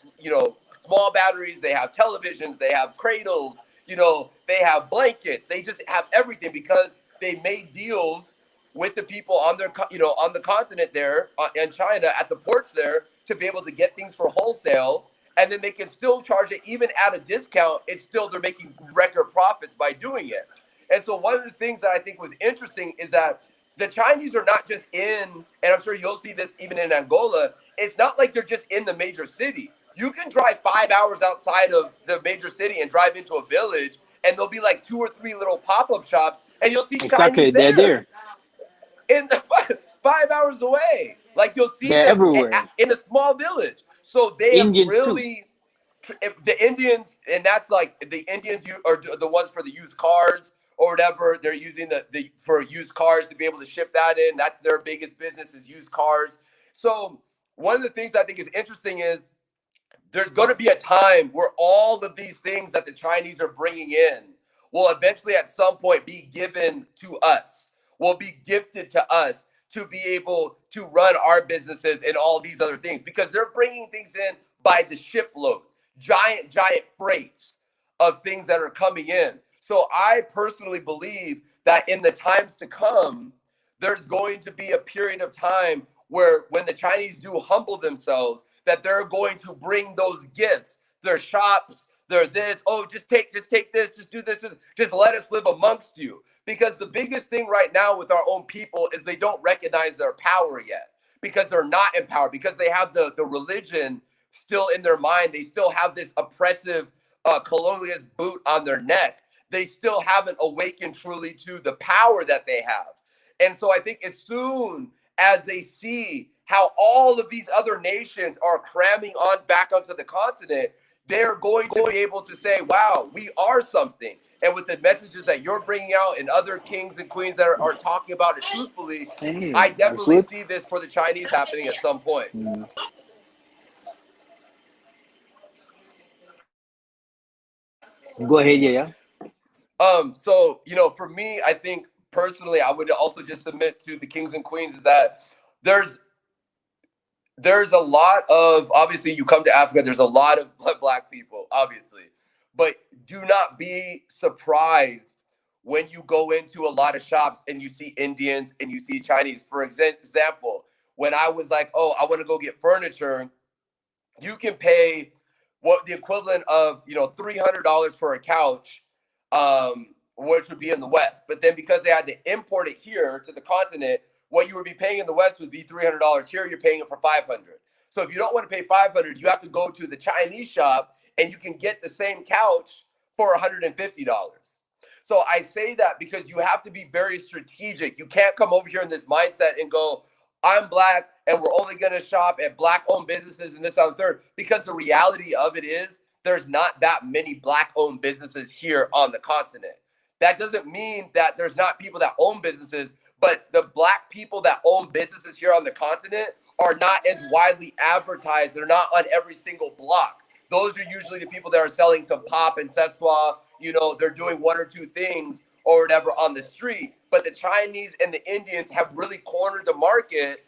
small batteries, they have televisions, they have cradles, they have blankets, they just have everything because they made deals with the people on their, on the continent there in China at the ports there to be able to get things for wholesale. And then they can still charge it even at a discount. It's still, they're making record profits by doing it. And so one of the things that I think was interesting is that the Chinese are not just in, and I'm sure you'll see this even in Angola, it's not like they're just in the major city. You can drive 5 hours outside of the major city and drive into a village, and there'll be like 2 or 3 little pop-up shops, and you'll see Chinese they're there. In the 5 hours away. Like you'll see they're them everywhere. in a small village. So they Indians have really if the Indians, and that's like the Indians are the ones for the used cars or whatever. They're using the for used cars to be able to ship that in. That's their biggest business, is used cars. So one of the things I think is interesting is there's going to be a time where all of these things that the Chinese are bringing in will eventually at some point be given to us, will be gifted to us to be able to run our businesses and all these other things, because they're bringing things in by the shiploads, giant freights of things that are coming in. So I personally believe that in the times to come, there's going to be a period of time where when the Chinese do humble themselves, that they're going to bring those gifts, their shops, their this, oh, just take this, just do this, just let us live amongst you. Because the biggest thing right now with our own people is they don't recognize their power yet, because they're not empowered, because they have the religion still in their mind. They still have this oppressive colonialist boot on their neck. They still haven't awakened truly to the power that they have. And so I think as soon as they see how all of these other nations are cramming on back onto the continent, they're going to be able to say, wow, we are something. And with the messages that you're bringing out and other kings and queens that are talking about it truthfully, I definitely see this for the Chinese happening at some point. Go ahead, yeah. So, for me, I think personally, I would also just submit to the kings and queens is that there's a lot of, obviously you come to Africa, there's a lot of Black people, obviously, but do not be surprised when you go into a lot of shops and you see Indians and you see Chinese. For example, when I was like, oh, I want to go get furniture, you can pay what the equivalent of, $300 for a couch, which would be in the West. But then because they had to import it here to the continent, what you would be paying in the West would be $300. Here, you're paying it for $500. So if you don't want to pay $500, you have to go to the Chinese shop and you can get the same couch for $150. So I say that because you have to be very strategic. You can't come over here in this mindset and go, I'm Black and we're only going to shop at Black-owned businesses and this, and third. Because the reality of it is there's not that many Black-owned businesses here on the continent. That doesn't mean that there's not people that own businesses, but the Black people that own businesses here on the continent are not as widely advertised. They're not on every single block. Those are usually the people that are selling some pop and seswa. They're doing one or two things or whatever on the street. But the Chinese and the Indians have really cornered the market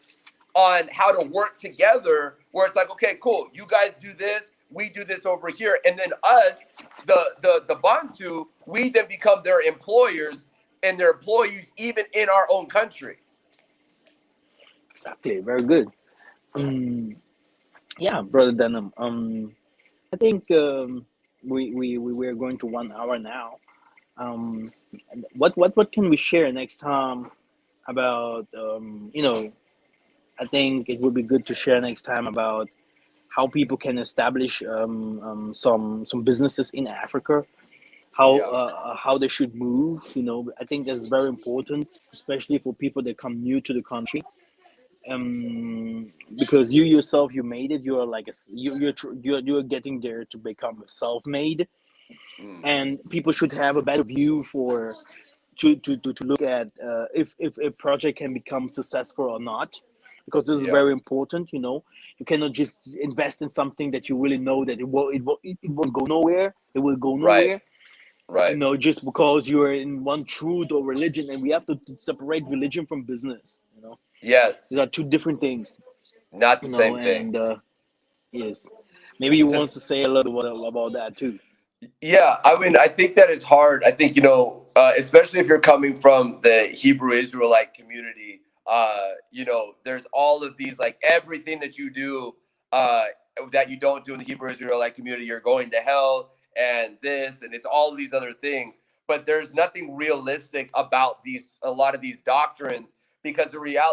on how to work together, where it's like, okay, cool, you guys do this, we do this over here, and then us, the Bantu, we then become their employers and their employees even in our own country. Exactly. Very good. Yeah, brother Denham. I think we're going to 1 hour now. What can we share next time about I think it would be good to share next time about how people can establish some businesses in Africa, how they should move. I think that's very important, especially for people that come new to the country. Because you yourself, you made it. You are like you're getting there to become self-made, and people should have a better view to look at if a project can become successful or not, because this is very important. You cannot just invest in something that you really know that it won't go nowhere. It will go nowhere. Right. Just because you're in one truth or religion, and we have to separate religion from business. Yes. These are two different things. Not the same thing. And yes, maybe you want to say a little bit about that too. Yeah, I mean, I think that is hard. I think, especially if you're coming from the Hebrew Israelite community, there's all of these, like everything that you do that you don't do in the Hebrew Israelite community, you're going to hell and this, and it's all of these other things. But there's nothing realistic about a lot of these doctrines, because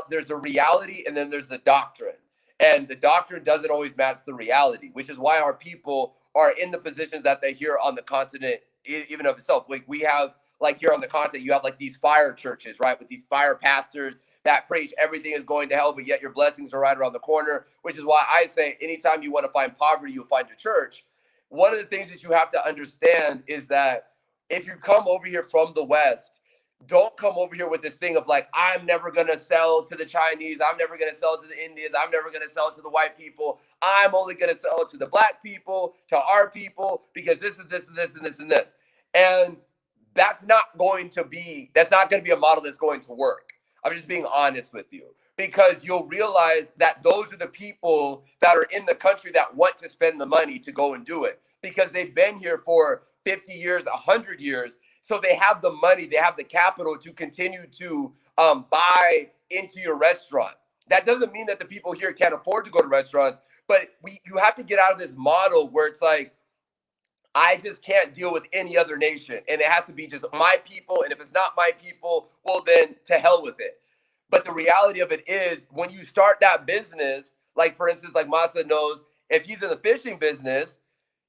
there's a reality and then there's the doctrine. And the doctrine doesn't always match the reality, which is why our people are in the positions that they hear on the continent, even of itself. Like we have, like here on the continent, you have like these fire churches, right? With these fire pastors that preach everything is going to hell, but yet your blessings are right around the corner, which is why I say anytime you want to find poverty, you'll find a church. one of the things that you have to understand is that if you come over here from the West, don't come over here with this thing of like, I'm never going to sell to the Chinese. I'm never going to sell to the Indians. I'm never going to sell to the white people. I'm only going to sell to the black people, to our people, because this is this and this and this and this. And that's not going to be a model that's going to work. I'm just being honest with you, because you'll realize that those are the people that are in the country that want to spend the money to go and do it, because they've been here for 50 years, 100 years. So they have the money, they have the capital to continue to buy into your restaurant. That doesn't mean that the people here can't afford to go to restaurants, but you have to get out of this model where it's like, I just can't deal with any other nation, and it has to be just my people. And if it's not my people, well, then to hell with it. But the reality of it is, when you start that business, like for instance, like Masa knows, if he's in the fishing business,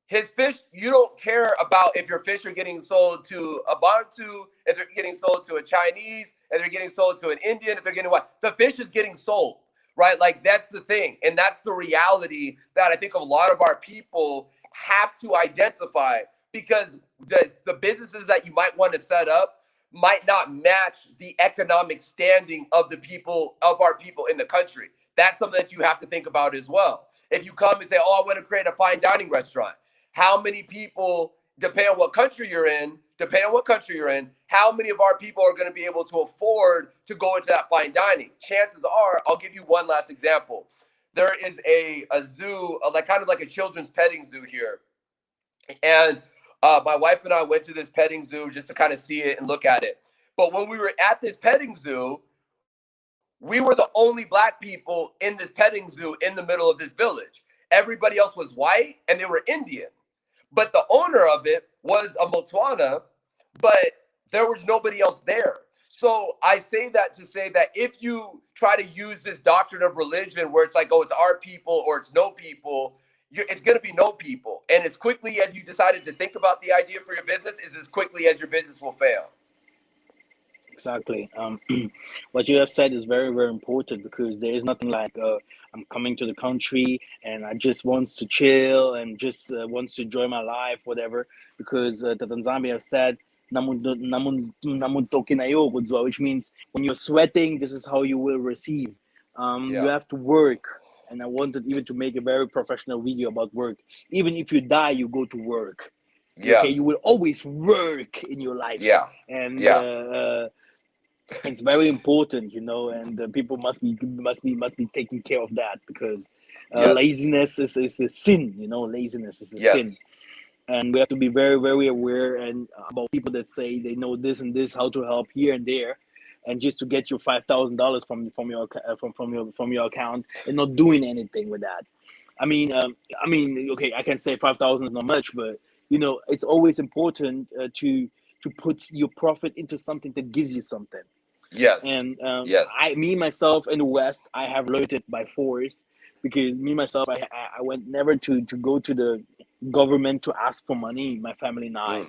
his fish, you don't care about if your fish are getting sold to a Bantu, if they're getting sold to a Chinese, if they're getting sold to an Indian, if they're getting what? The fish is getting sold, right? Like, that's the thing. And that's the reality that I think a lot of our people have to identify, because the businesses that you might want to set up might not match the economic standing of the people, of our people in the country. That's something that you have to think about as well. If you come and say, oh, I want to create a fine dining restaurant, how many people, depending on what country you're in, how many of our people are going to be able to afford to go into that fine dining? Chances are, I'll give you one last example. There is a zoo, like kind of like a children's petting zoo here. And my wife and I went to this petting zoo just to kind of see it and look at it. But when we were at this petting zoo, we were the only black people in this petting zoo in the middle of this village. Everybody else was white and they were Indian. But the owner of it was a multana, but there was nobody else there. So I say that to say that if you try to use this doctrine of religion where it's like, oh, it's our people or it's no people, it's going to be no people. And as quickly as you decided to think about the idea for your business is as quickly as your business will fail. Exactly. What you have said is very, very important, because there is nothing like I'm coming to the country and I just wants to chill and just wants to enjoy my life, whatever. Because the Zambia have said, "Namun toke na yo," which means when you're sweating, this is how you will receive. You have to work. And I wanted even to make a very professional video about work. Even if you die, you go to work. Yeah. Okay, you will always work in your life. Yeah. And Yeah. it's very important, and people must be taking care of that, because Yes. laziness is a sin. Laziness is a Yes. sin, and we have to be very, very aware and about people that say they know this and this, how to help here and there, and just to get your $5,000 from your account and not doing anything with that. I mean, okay, I can say 5,000 is not much, but it's always important to put your profit into something that gives you something. Yes. And Yes. myself in the West, I have learned it by force, because myself, I went never to go to the government to ask for money, my family and I.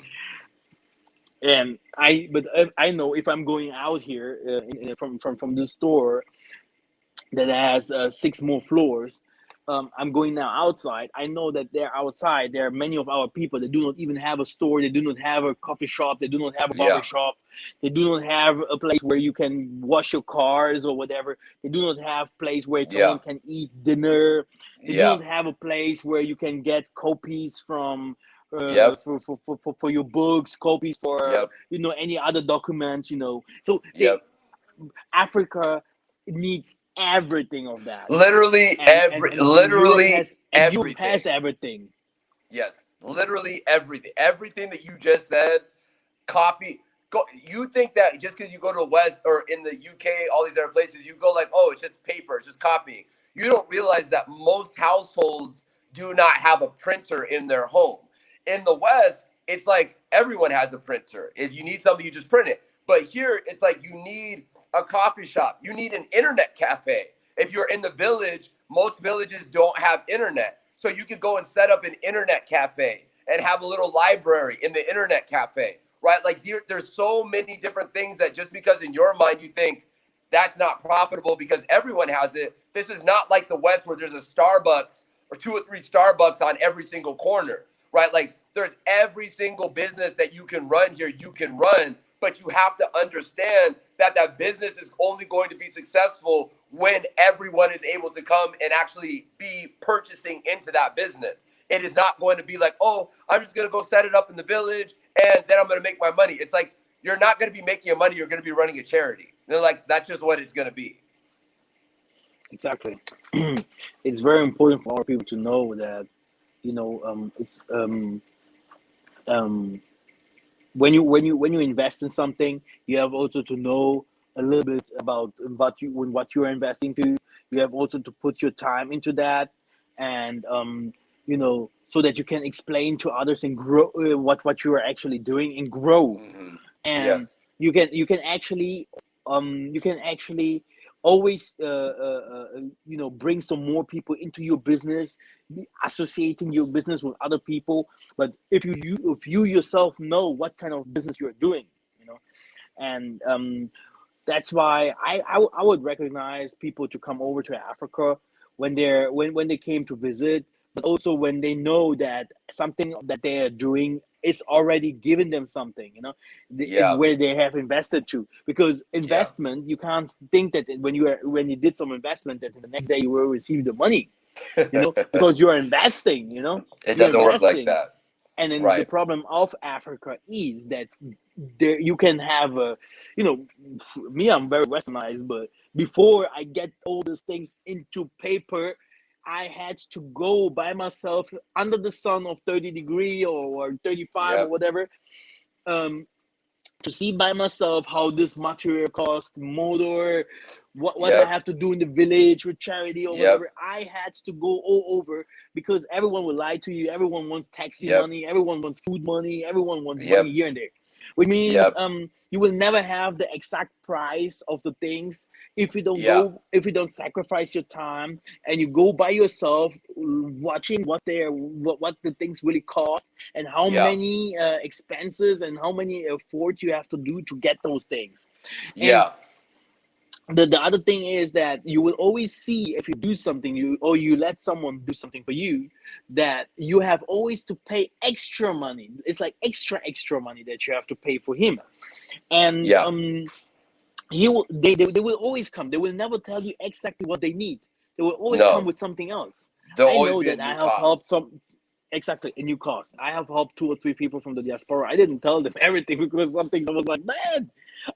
And I know if I'm going out here from the store that has 6 more floors, I'm going now outside. I know that there outside, there are many of our people that do not even have a store. They do not have a coffee shop. They do not have a barber shop. They do not have a place where you can wash your cars or whatever. They do not have a place where someone can eat dinner. They do not have a place where you can get copies from for your books, copies for any other document. So Africa needs everything of that. Literally Europe everything. has everything. Yes, literally everything. Everything that you just said, copy. You think that just because you go to the West or in the UK, all these other places, you go like, oh, it's just paper, it's just copying. You don't realize that most households do not have a printer in their home. In the West, it's like everyone has a printer. If you need something, you just print it. But here, it's like you need a coffee shop. You need an internet cafe. If you're in the village, most villages don't have internet. So you could go and set up an internet cafe and have a little library in the internet cafe, right? Like there's so many different things that just because in your mind you think that's not profitable because everyone has it. This is not like the West where there's a Starbucks or 2 or 3 Starbucks on every single corner. right? Like there's every single business that you can run here, you can run, but you have to understand that that business is only going to be successful when everyone is able to come and actually be purchasing into that business. It is not going to be like, oh, I'm just going to go set it up in the village and then I'm going to make my money. It's like, you're not going to be making your money. You're going to be running a charity. They're like, that's just what it's going to be. Exactly. It's very important for our people to know that, it's um, when you invest in something, you have also to know a little bit about what you are investing to. You have also to put your time into that, and so that you can explain to others and grow what you are actually doing and grow. Mm-hmm. And Yes. you can actually always bring some more people into your business, associating your business with other people. But if you yourself know what kind of business you're doing, and that's why I would recognize people to come over to Africa when they came to visit, but also when they know that something that they are doing is already giving them something, Yeah. where they have invested to. Because Yeah. investment, you can't think that when you did some investment that the next day you will receive the money, because you're investing, It you're doesn't work like investing. that. And then the Right. problem of Africa is that there you can have you know, me, I'm very westernized, but before I get all these things into paper, I had to go by myself under the sun of 30 degree or 35 or Yep. whatever, um, to see by myself how this material cost, motor, what I Yep. have to do in the village with charity or Yep. whatever. I had to go all over, because everyone will lie to you. Everyone wants taxi Yep. money. Everyone wants food money. Everyone wants money Yep. here and there, which means Yep. you will never have the exact price of the things Yeah. if you don't sacrifice your time and you go by yourself, watching what the things really cost, and how Yeah. many expenses and how many efforts you have to do to get those things. And Yeah. the other thing is that you will always see, if you do something, you let someone do something for you, that you have always to pay extra money. It's like extra money that you have to pay for him. And Yeah. they will always come. They will never tell you exactly what they need. They will always come No. with something else. There'll I always know be a that I new have helped cost. some. Exactly, a new cost. I have helped 2 or 3 people from the diaspora. I didn't tell them everything, because some things I was like, man,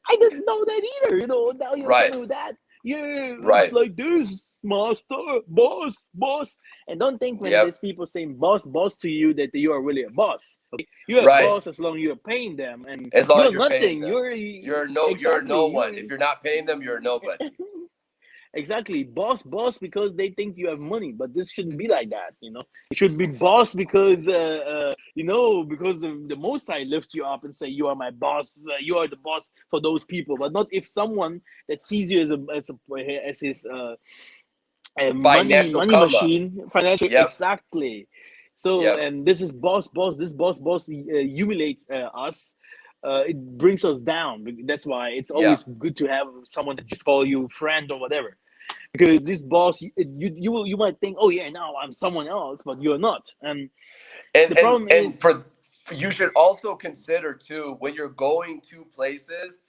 I didn't know that either. Now you're Right. telling me that. Yeah, it's Right. like this, master, boss. And don't think when Yep. there's people saying boss to you that you are really a boss. Okay, you're a Right. boss as long as you're paying them, and As long as you're you're paying nothing. them. You're Exactly no one. you're If you're not paying them, you're nobody. exactly boss because they think you have money. But this shouldn't be like that. It should be boss because because the Most High lift you up and say you are my boss. You are the boss for those people, but not if someone that sees you as his money Financial money come up. machine, financial. Yep. Exactly. So, Yep. and this is boss. This boss humiliates us. It brings us down. That's why it's Yeah. always good to have someone that just call you friend or whatever. Because this boss, you might think, oh yeah, now I'm someone else, but you're not. And And the and problem and is, you should also consider too, when you're going to places,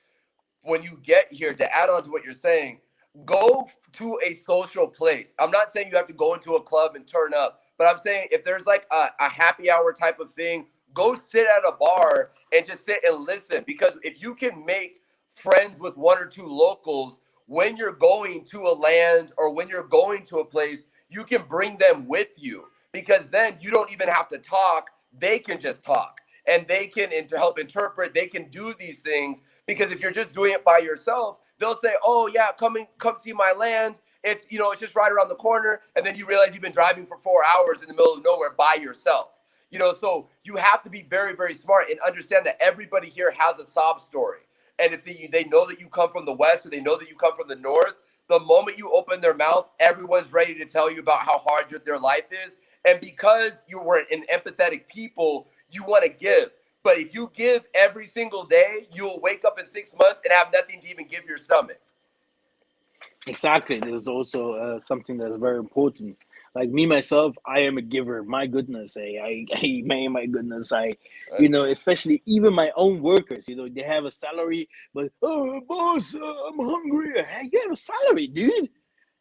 when you get here, to add on to what you're saying, go to a social place. I'm not saying you have to go into a club and turn up, but I'm saying if there's like a happy hour type of thing, go sit at a bar and just sit and listen. Because if you can make friends with one or two locals when you're going to a land or when you're going to a place, you can bring them with you, because then you don't even have to talk. They can just talk and they can help interpret. They can do these things, because if you're just doing it by yourself, they'll say, "Oh yeah, come see my land. It's just right around the corner." And then you realize you've been driving for 4 hours in the middle of nowhere by yourself. So you have to be very, very smart and understand that everybody here has a sob story. And if they know that you come from the West or they know that you come from the North, the moment you open their mouth, everyone's ready to tell you about how hard their life is. And because you were an empathetic people, you want to give. But if you give every single day, you'll wake up in 6 months and have nothing to even give your stomach. exactly, there's also something that's very important. Like me myself, I am a giver. My goodness, my goodness, Uh, especially even my own workers, they have a salary, but oh, boss, I'm hungry. Hey, you have a salary, dude.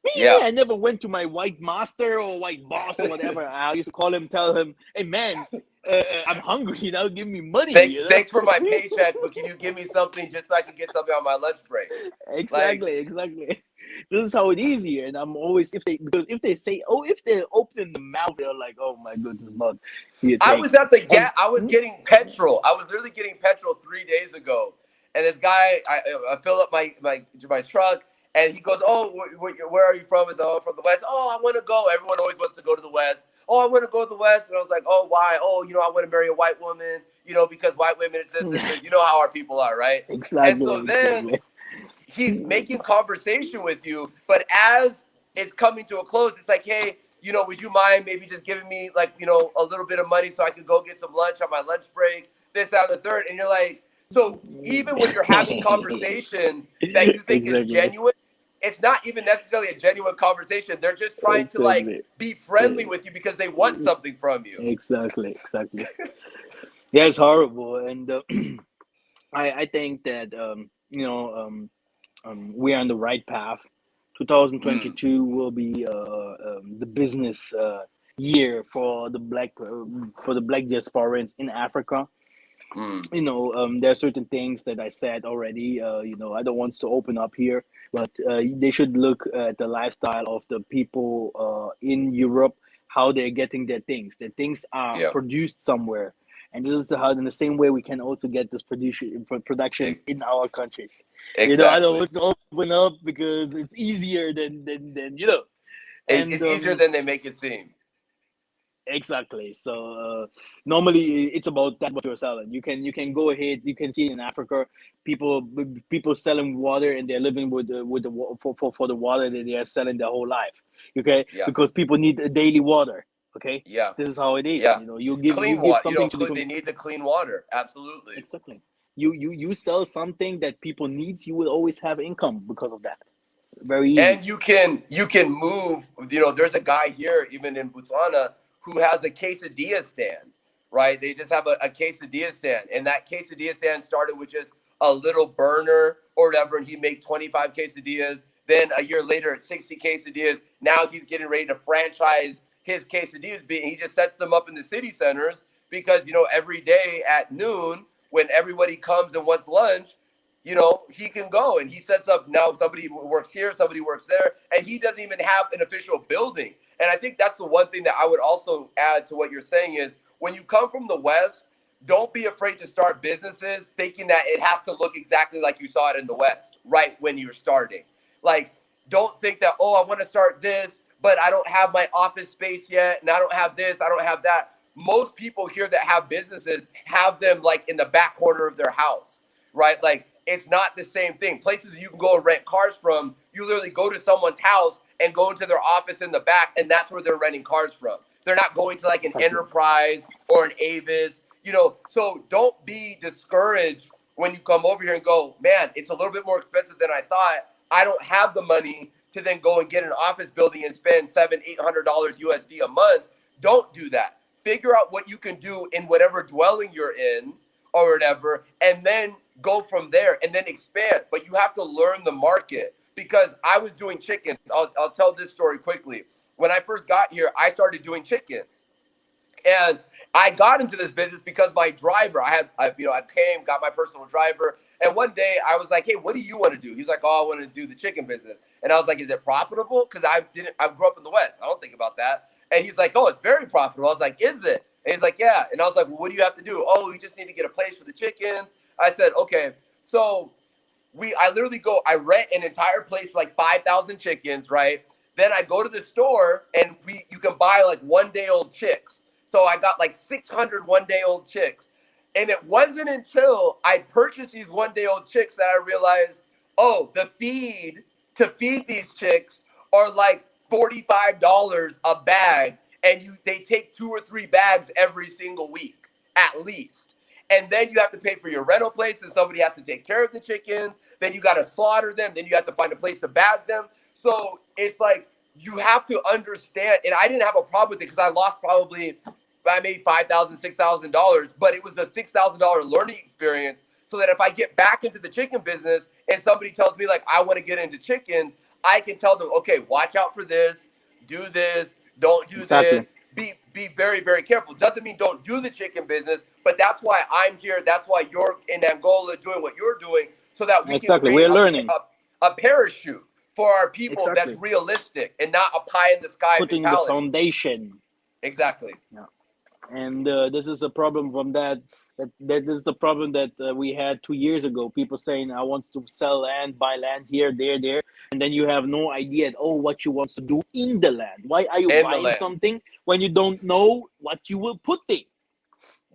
Me, yeah. I never went to my white master or white boss or whatever. I used to call him, tell him, hey man, I'm hungry. Now give me money. Thanks for my paycheck, but can you give me something just so I can get something on my lunch break? Like, Exactly. This is how it is here, and I'm always if they say, oh, if they open the mouth, they're like, oh my goodness, not here I take. was at the And gas. I was getting petrol. I was literally getting petrol 3 days ago, and this guy, I fill up my truck, and he goes, "Oh, where are you from?" I said, "Oh, I'm from the West." "Oh, I want to go." Everyone always wants to go to the West. "Oh, I want to go to the West," and I was like, "Oh, why?" "Oh, I want to marry a white woman, because white women, it's this. You know how our people are, right?" And so then exactly. he's making conversation with you, but as it's coming to a close, it's like, hey, would you mind maybe just giving me like, a little bit of money so I could go get some lunch on my lunch break, this, that, and the third. And you're like, so even when you're having conversations that you think is Exactly. genuine, it's not even necessarily a genuine conversation. They're just trying to like Exactly. be friendly with you because they want something from you. Exactly. Yeah, it's horrible, and I think that we are on the right path. Mm, 2022 will be the business year for the black diasporans in Africa. mm, There are certain things that I said already. I don't want to open up here, but they should look at the lifestyle of the people in Europe, how they're getting their things. Their things are yeah, produced somewhere, and this is how, in the same way, we can also get this productions e- in our countries. I don't exactly. want to open up because it's easier than and It's easier than they make it seem. exactly. So normally it's about that what you're selling. You can go ahead. You can see in Africa, people people selling water and they're living with the for the water that they are selling their whole life. Okay, Yeah, because people need a daily water. Okay, yeah, this is how it is. yeah. You Clean give water. something to the They need the clean water. Absolutely. exactly. You sell something that people needs. You will always have income because of that. Very easy. And you can move. There's a guy here, even in Botswana, who has a quesadilla stand. Right? They just have a quesadilla stand, and that quesadilla stand started with just a little burner or whatever, and he made 25 quesadillas. Then a year later, 60 quesadillas. Now he's getting ready to franchise his quesadillas. He just sets them up in the city centers because every day at noon when everybody comes and wants lunch, he can go and he sets up. Now somebody works here, somebody works there, and he doesn't even have an official building. And I think that's the one thing that I would also add to what you're saying is when you come from the West, don't be afraid to start businesses thinking that it has to look exactly like you saw it in the West right when you're starting. Like, don't think that, oh, I want to start this, but I don't have my office space yet, and I don't have this, I don't have that. Most people here that have businesses have them like in the back corner of their house, right? Like, it's not the same thing. Places you can go and rent cars from, you literally go to someone's house and go into their office in the back, and that's where they're renting cars from. They're not going to like an Exactly. Enterprise or an Avis, So don't be discouraged when you come over here and go, man, it's a little bit more expensive than I thought. I don't have the money to then go and get an office building and spend $700-800 USD a month. Don't do that. Figure out what you can do in whatever dwelling you're in or whatever, and then go from there and then expand. But you have to learn the market because I was doing chickens. I'll tell this story quickly. When I first got here, I started doing chickens. And I got into this business because my driver, I came, got my personal driver. And one day I was like, hey, what do you want to do? He's like, oh, I want to do the chicken business. And I was like, is it profitable? Because I grew up in the West. I don't think about that. And he's like, oh, it's very profitable. I was like, is it? And he's like, yeah. And I was like, well, what do you have to do? Oh, we just need to get a place for the chickens. I said, okay. So I literally I rent an entire place for like 5,000 chickens, right? Then I go to the store and you can buy like 1 day old chicks. So I got like 600 1 day old chicks. And it wasn't until I purchased these 1 day old chicks that I realized, oh, the feed to feed these chicks are like $45 a bag. And they take 2 or 3 bags every single week, at least. And then you have to pay for your rental place, and somebody has to take care of the chickens. Then you got to slaughter them. Then you have to find a place to bag them. So it's like you have to understand, and I didn't have a problem with it because I lost I made $5,000, $6,000, but it was a $6,000 learning experience. So that if I get back into the chicken business and somebody tells me like I want to get into chickens, I can tell them, okay, watch out for this, do this, don't do Exactly. this. Be very, very careful. Doesn't mean don't do the chicken business, but that's why I'm here. That's why you're in Angola doing what you're doing, so that we can Exactly. create We're learning. a parachute for our people that's Exactly. realistic and not a pie in the sky Putting the mentality. foundation. Exactly. Yeah. And this is a problem from that this is the problem that we had 2 years ago. People saying, I want to sell land, buy land here, there, and then you have no idea at all what you want to do in the land. Why are you In the buying land. something when you don't know what you will put there?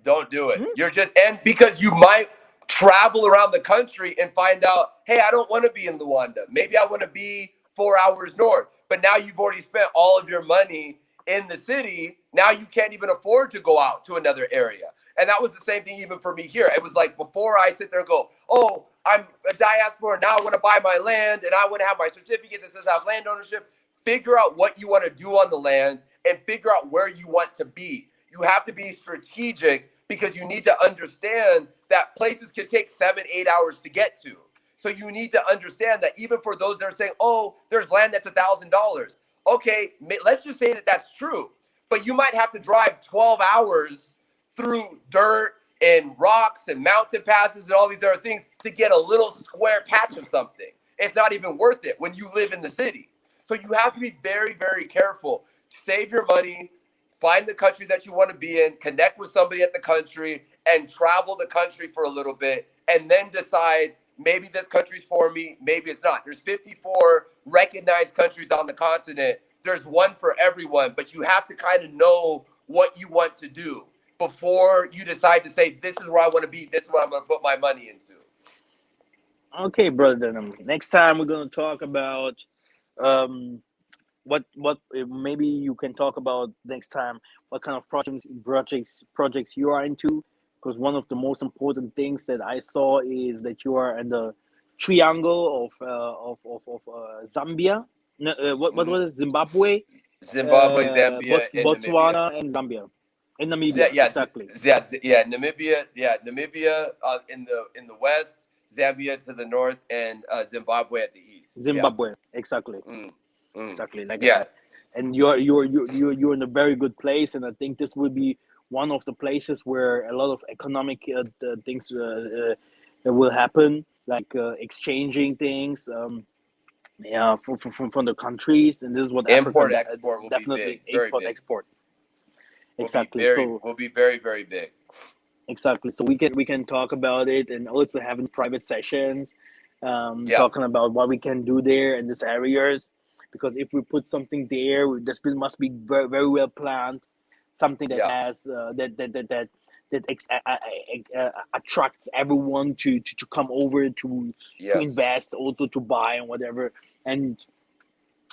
Don't do it. You're just, and because you might travel around the country and find out, hey, I don't want to be in Luanda. Maybe I want to be 4 hours north. But now you've already spent all of your money in the city. Now you can't even afford to go out to another area. And that was the same thing even for me here. It was like before I sit there and go, oh, I'm a diaspora. Now I want to buy my land and I want to have my certificate that says I have land ownership. Figure out what you want to do on the land and figure out where you want to be. You have to be strategic because you need to understand that places can take 7-8 hours to get to. So you need to understand that even for those that are saying, oh, there's land that's $1,000. Okay, let's just say that that's true. But you might have to drive 12 hours through dirt and rocks and mountain passes and all these other things to get a little square patch of something. It's not even worth it when you live in the city. So you have to be very, very careful. Save your money, find the country that you want to be in, connect with somebody at the country, and travel the country for a little bit, and then decide maybe this country's for me, maybe it's not. There's 54 recognized countries on the continent. There's one for everyone, but you have to kind of know what you want to do before you decide to say, this is where I want to be, this is what I'm going to put my money into. Okay, brother. Next time we're going to talk about what maybe you can talk about next time what kind of projects you are into, because one of the most important things that I saw is that you are in the triangle of Zambia. No, what was it? Zimbabwe, Zimbabwe, Zambia, and Namibia. Botswana, and Zambia, and Namibia. Yes, Exactly. Namibia, Namibia in the west, Zambia to the north, and Zimbabwe at the east. Zimbabwe, exactly. Exactly, like I said. And you're in a very good place, and I think this will be one of the places where a lot of economic things will happen, like exchanging things, from the countries, and this is what import Africa export will definitely be big, import big. export. Exactly. So will be very, very big. Exactly. So we can talk about it, and also having private sessions, talking about what we can do there in these areas. Because if we put something there, this must be very, very well planned. Something that has attracts everyone to come over to invest, also to buy and whatever. And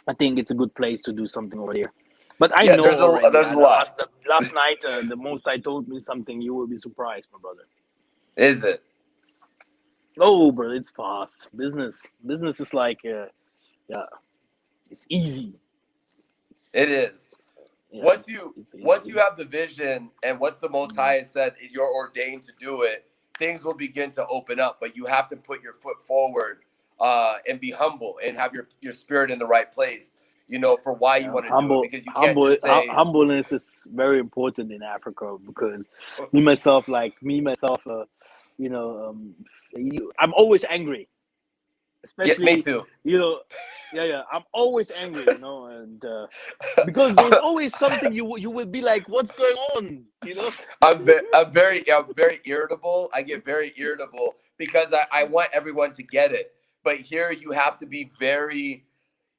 I think it's a good place to do something over there. But I know there's a lot. Last night, the most I told me something, you will be surprised, my brother. Is it? Oh, bro, it's fast. Business is like, it's easy. It is. Yeah, once you have the vision, and once the Most High has said you're ordained to do it, things will begin to open up. But you have to put your foot forward and be humble and have your spirit in the right place. For why you want to do it, because you can't just say humbleness is very important in Africa. Because me myself, I'm always angry. Especially, me too. I'm always angry, and because there's always something you will be like, what's going on, I'm very irritable. I get very irritable because I want everyone to get it. But here you have to be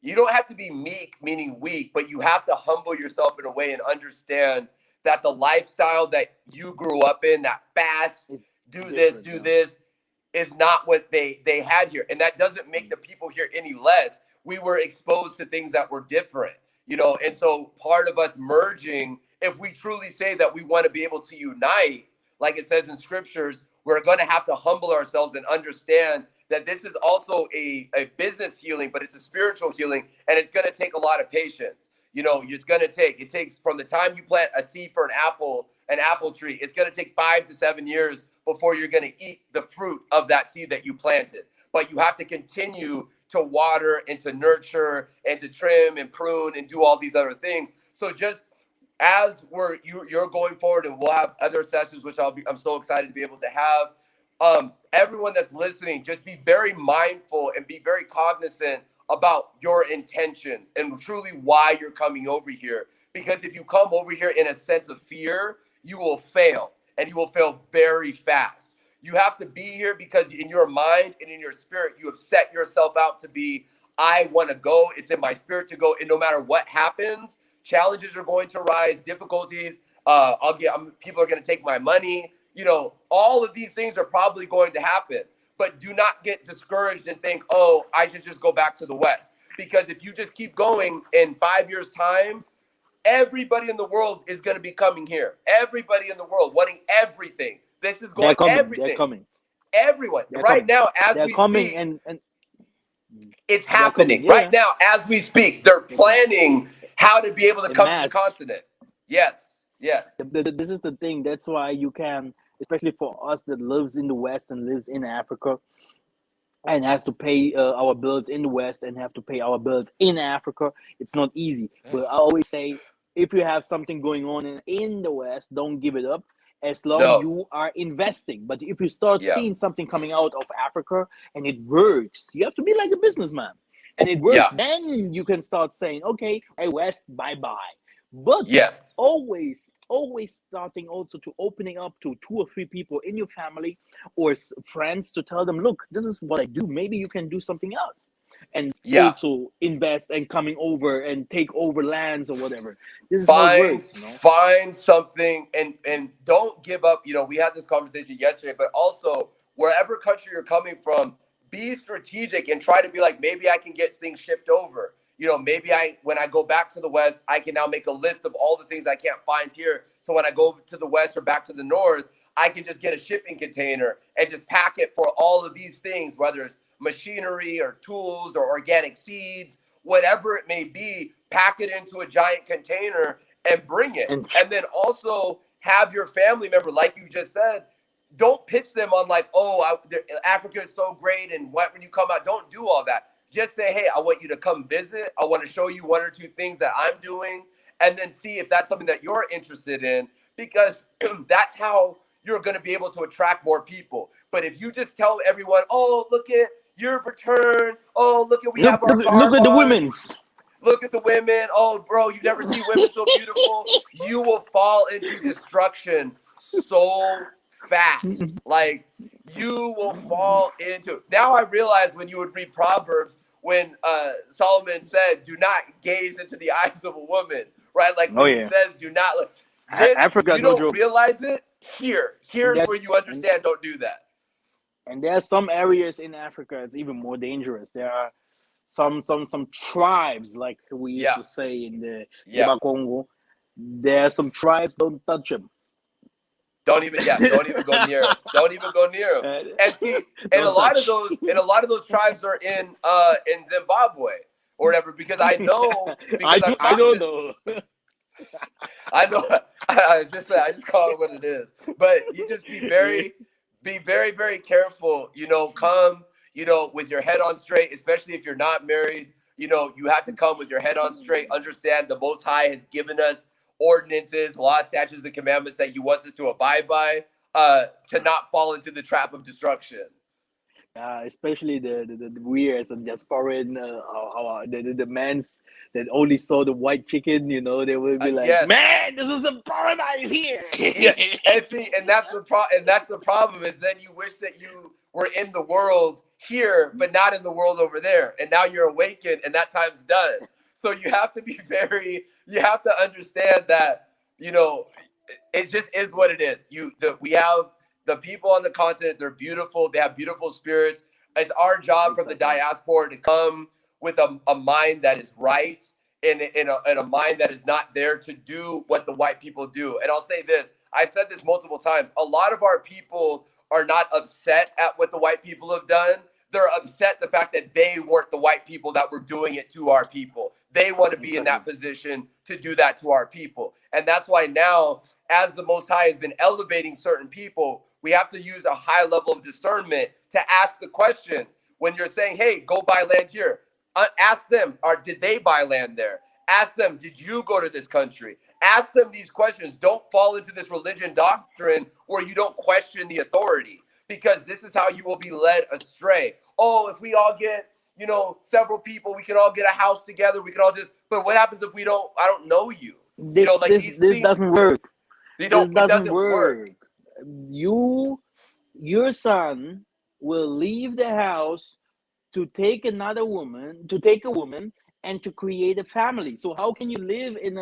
you don't have to be meek, meaning weak, but you have to humble yourself in a way and understand that the lifestyle that you grew up in, that fast, do this, is not what they had here. And that doesn't make the people here any less. We were exposed to things that were different, and so part of us merging, if we truly say that we want to be able to unite, like it says in scriptures, we're going to have to humble ourselves and understand that this is also a business healing, but it's a spiritual healing, and it's going to take a lot of patience. You know, it takes from the time you plant a seed for an apple tree, it's going to take 5 to 7 years before you're going to eat the fruit of that seed that you planted. But you have to continue to water and to nurture and to trim and prune and do all these other things. So just as you're going forward, and we'll have other sessions, which I'm so excited to be able to have. Everyone that's listening, just be very mindful and be very cognizant about your intentions and truly why you're coming over here. Because if you come over here in a sense of fear, you will fail, and you will fail very fast. You have to be here because in your mind and in your spirit, you have set yourself out to be, I want to go. It's in my spirit to go. And no matter what happens, challenges are going to rise, difficulties. People are going to take my money. You know, all of these things are probably going to happen. But do not get discouraged and think, oh, I should just go back to the West. Because if you just keep going, in 5 years' time, everybody in the world is going to be coming here. Everybody in the world wanting everything. This is going everything. They're coming. Everyone. They're right coming. now, as they're we coming speak, and it's happening. Yeah. Right now, as we speak, they're planning how to be able to come to the continent. Yes. This is the thing. That's why you can, especially for us that lives in the West and lives in Africa, and has to pay our bills in the West and have to pay our bills in Africa. It's not easy. But I always say, if you have something going on in the West, don't give it up as long you are investing. But if you start seeing something coming out of Africa and it works, you have to be like a businessman. And it works, then you can start saying, okay, hey, West, bye-bye. But always starting also to opening up to 2 or 3 people in your family or friends to tell them, look, this is what I do. Maybe you can do something else. And also invest and coming over and take over lands or whatever. This is how it works. You know? Find something and don't give up. You know, we had this conversation yesterday, but also wherever country you're coming from, be strategic and try to be like, maybe I can get things shipped over. You know, maybe when I go back to the West, I can now make a list of all the things I can't find here. So when I go to the West or back to the North, I can just get a shipping container and just pack it for all of these things, whether it's machinery or tools or organic seeds, whatever it may be, pack it into a giant container and bring it. And then also have your family member, like you just said, don't pitch them on like, Africa is so great and what when you come out, don't do all that. Just say, hey, I want you to come visit. I want to show you 1 or 2 things that I'm doing, and then see if that's something that you're interested in, because that's how you're going to be able to attract more people. But if you just tell everyone, oh, look at your return. Oh, look at look at the women's. Look at the women. Oh, bro, you never see women so beautiful. You will fall into destruction so fast. Like, you will fall into. Now I realize when you would read Proverbs, when Solomon said, do not gaze into the eyes of a woman, right? Like when he says, do not look. Africa, you don't realize it. Here's where you understand, don't do that. And there are some areas in Africa, it's even more dangerous. There are some tribes, like we used to say in the Congo. There are some tribes, don't touch them. Don't even go near him. Don't even go near him. And see, and a lot of those tribes are in Zimbabwe or whatever, because I know. I don't know. I know. I just call it what it is. But you just be very, very careful. You know, come, you know, with your head on straight, especially if you're not married. You know, you have to come with your head on straight. Understand the Most High has given us ordinances, laws, statutes, and commandments that he wants us to abide by, to not fall into the trap of destruction. Especially the we as a diasporan, the mans that only saw the white chicken, you know, they will be like, man, this is a paradise here. And that's the problem is then you wish that you were in the world here, but not in the world over there. And now you're awakened and that time's done. So you have to be you have to understand that, you know, it just is what it is. We have the people on the continent, they're beautiful. They have beautiful spirits. It's our job from the diaspora to come with a mind that is right and a mind that is not there to do what the white people do. And I'll say this, I've said this multiple times. A lot of our people are not upset at what the white people have done. They're upset the fact that they weren't the white people that were doing it to our people. They want to be in that position to do that to our people. And that's why now, as the Most High has been elevating certain people, we have to use a high level of discernment to ask the questions. When you're saying, hey, go buy land here, ask them, did they buy land there? Ask them, did you go to this country? Ask them these questions. Don't fall into this religion doctrine where you don't question the authority, because this is how you will be led astray. Oh, if we all get, several people, we can all get a house together. We can all but what happens if I don't know you? This doesn't work. It doesn't work. Your son will leave the house to take a woman and to create a family. So how can you live in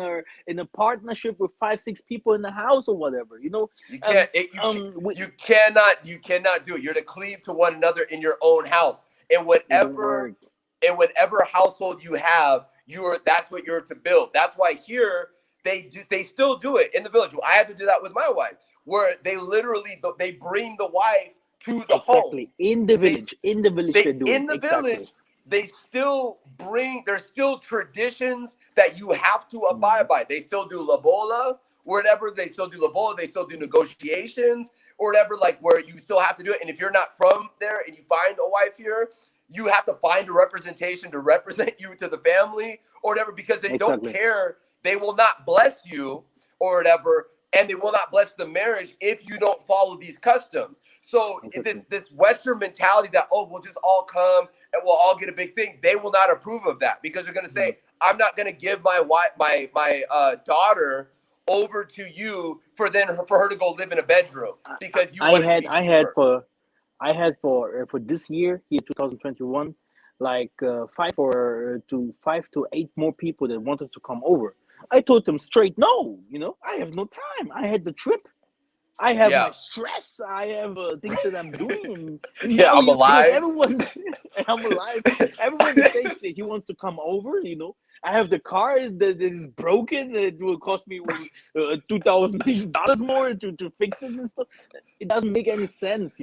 a partnership with 5-6 people in the house or whatever? You can't. You cannot do it. You're to cleave to one another in your own house. And whatever household you have, that's what you're to build. That's why here they still do it in the village. I had to do that with my wife, where they literally they bring the wife to the home in the village. Village. There's still traditions that you have to abide by. They still do lobola, whatever. They still do lobola. They still do negotiations or whatever, like where you still have to do it. And if you're not from there and you find a wife here, you have to find a representation to represent you to the family or whatever, because they don't care. They will not bless you or whatever, and they will not bless the marriage if you don't follow these customs. So this Western mentality that, we'll just all come and we'll all get a big thing, they will not approve of that, because they're going to say, I'm not going to give my wife, my daughter over to you for her to go live in a bedroom because you want to be cheaper. I had for this year 2021, like 5 to 8 more people that wanted to come over. I told them straight, no, I have no time. I had the trip. I have my stress. I have things that I'm doing. And I'm alive. I'm alive. Everyone says he wants to come over. I have the car that is broken. It will cost me $2,000 more to fix it and stuff. It doesn't make any sense,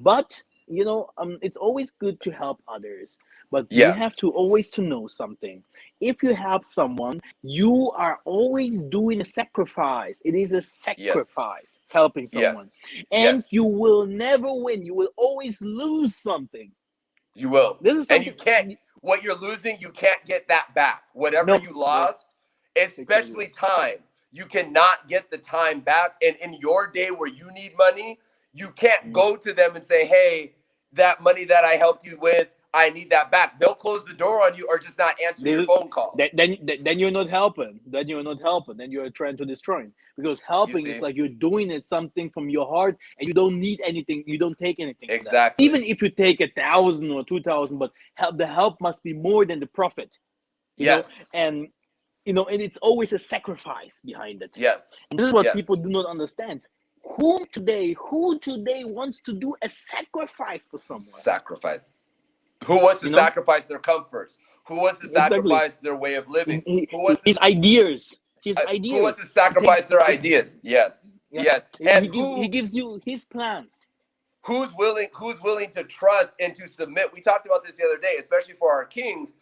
But it's always good to help others. But you have to always to know something. If you help someone, you are always doing a sacrifice. It is a sacrifice, helping someone. And you will never win. You will always lose something. You will. And you can't, what you're losing, you can't get that back. Whatever you lost, especially time, you cannot get the time back. And in your day where you need money, you can't go to them and say, hey, that money that I helped you with, I need that back. They'll close the door on you or just not answer your phone call. Then you're not helping. Then you're trying to destroy. Because helping is like you're doing it something from your heart, and you don't need anything. You don't take anything. Exactly. Even if you take 1,000 or 2,000, but the help must be more than the profit. You know? And it's always a sacrifice behind it. Yes. And this is what people do not understand. Who today wants to do a sacrifice for someone? Sacrifice. Who wants to sacrifice their comforts? Who wants to sacrifice their way of living? His ideas. Who wants to sacrifice their ideas? Yes. And he gives you his plans. Who's willing to trust and to submit? We talked about this the other day, especially for our kings.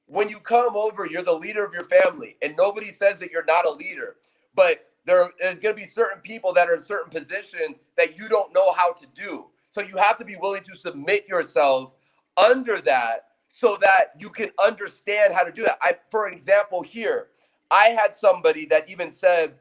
When you come over, you're the leader of your family, and nobody says that you're not a leader. But there's going to be certain people that are in certain positions that you don't know how to do. So you have to be willing to submit yourself under that so that you can understand how to do that. For example, here, I had somebody that even said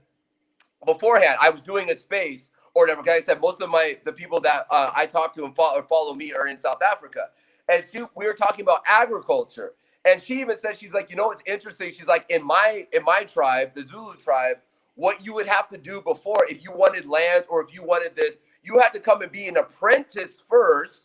beforehand, I was doing a space or whatever. Like I said, most of the people that I talk to and follow me are in South Africa. And we were talking about agriculture. And she even said, she's like, it's interesting. She's like, in my tribe, the Zulu tribe, what you would have to do before, if you wanted land or if you wanted this, you had to come and be an apprentice first.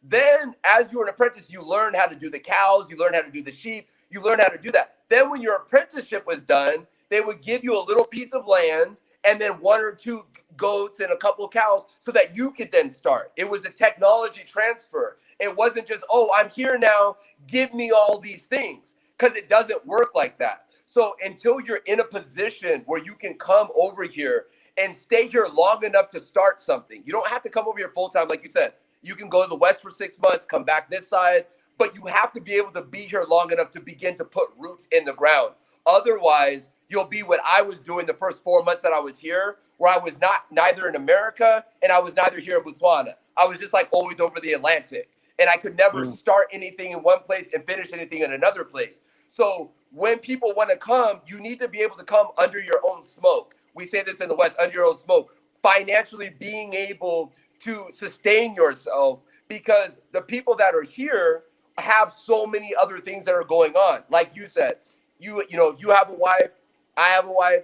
Then, as you're an apprentice, you learn how to do the cows, you learn how to do the sheep, you learn how to do that. Then when your apprenticeship was done, they would give you a little piece of land and then 1 or 2 goats and a couple of cows so that you could then start. It was a technology transfer. It wasn't just, I'm here now, give me all these things, because it doesn't work like that. So until you're in a position where you can come over here and stay here long enough to start something. You don't have to come over here full time, like you said. You can go to the West for 6 months, come back this side, but you have to be able to be here long enough to begin to put roots in the ground. Otherwise, you'll be what I was doing the first 4 months that I was here, where I was neither in America and I was neither here in Botswana. I was just like always over the Atlantic, and I could never start anything in one place and finish anything in another place. So when people want to come, you need to be able to come under your own smoke. We say this in the West, under your own smoke, financially being able to sustain yourself, because the people that are here have so many other things that are going on. Like you said, you have a wife, I have a wife,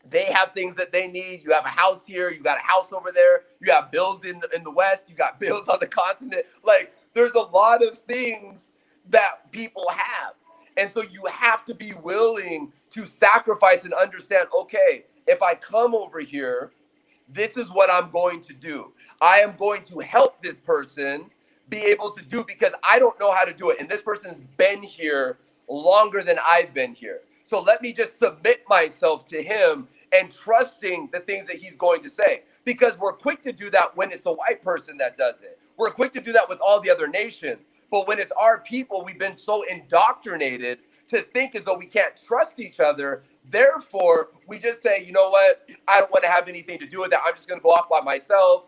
they have things that they need. You have a house here, you got a house over there, you have bills in the West, you got bills on the continent. Like, there's a lot of things that people have. And so you have to be willing to sacrifice and understand, okay, if I come over here, this is what I'm going to do. I am going to help this person be able to do, because I don't know how to do it. And this person's been here longer than I've been here. So let me just submit myself to him and trusting the things that he's going to say, because we're quick to do that when it's a white person that does it. We're quick to do that with all the other nations. But when it's our people, we've been so indoctrinated to think as though we can't trust each other. Therefore, we just say, you know what? I don't want to have anything to do with that. I'm just going to go off by myself.